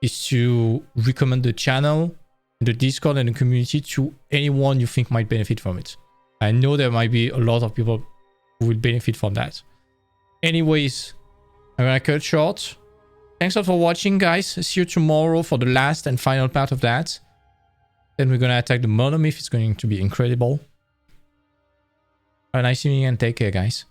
is to recommend the channel, the Discord, and the community to anyone you think might benefit from it. I know there might be a lot of people who will benefit from that. Anyways, I'm gonna cut short. Thanks a lot for watching, guys. See you tomorrow for the last and final part of that. Then we're gonna attack the monomyth. It's going to be incredible. Have a nice evening and take care, guys.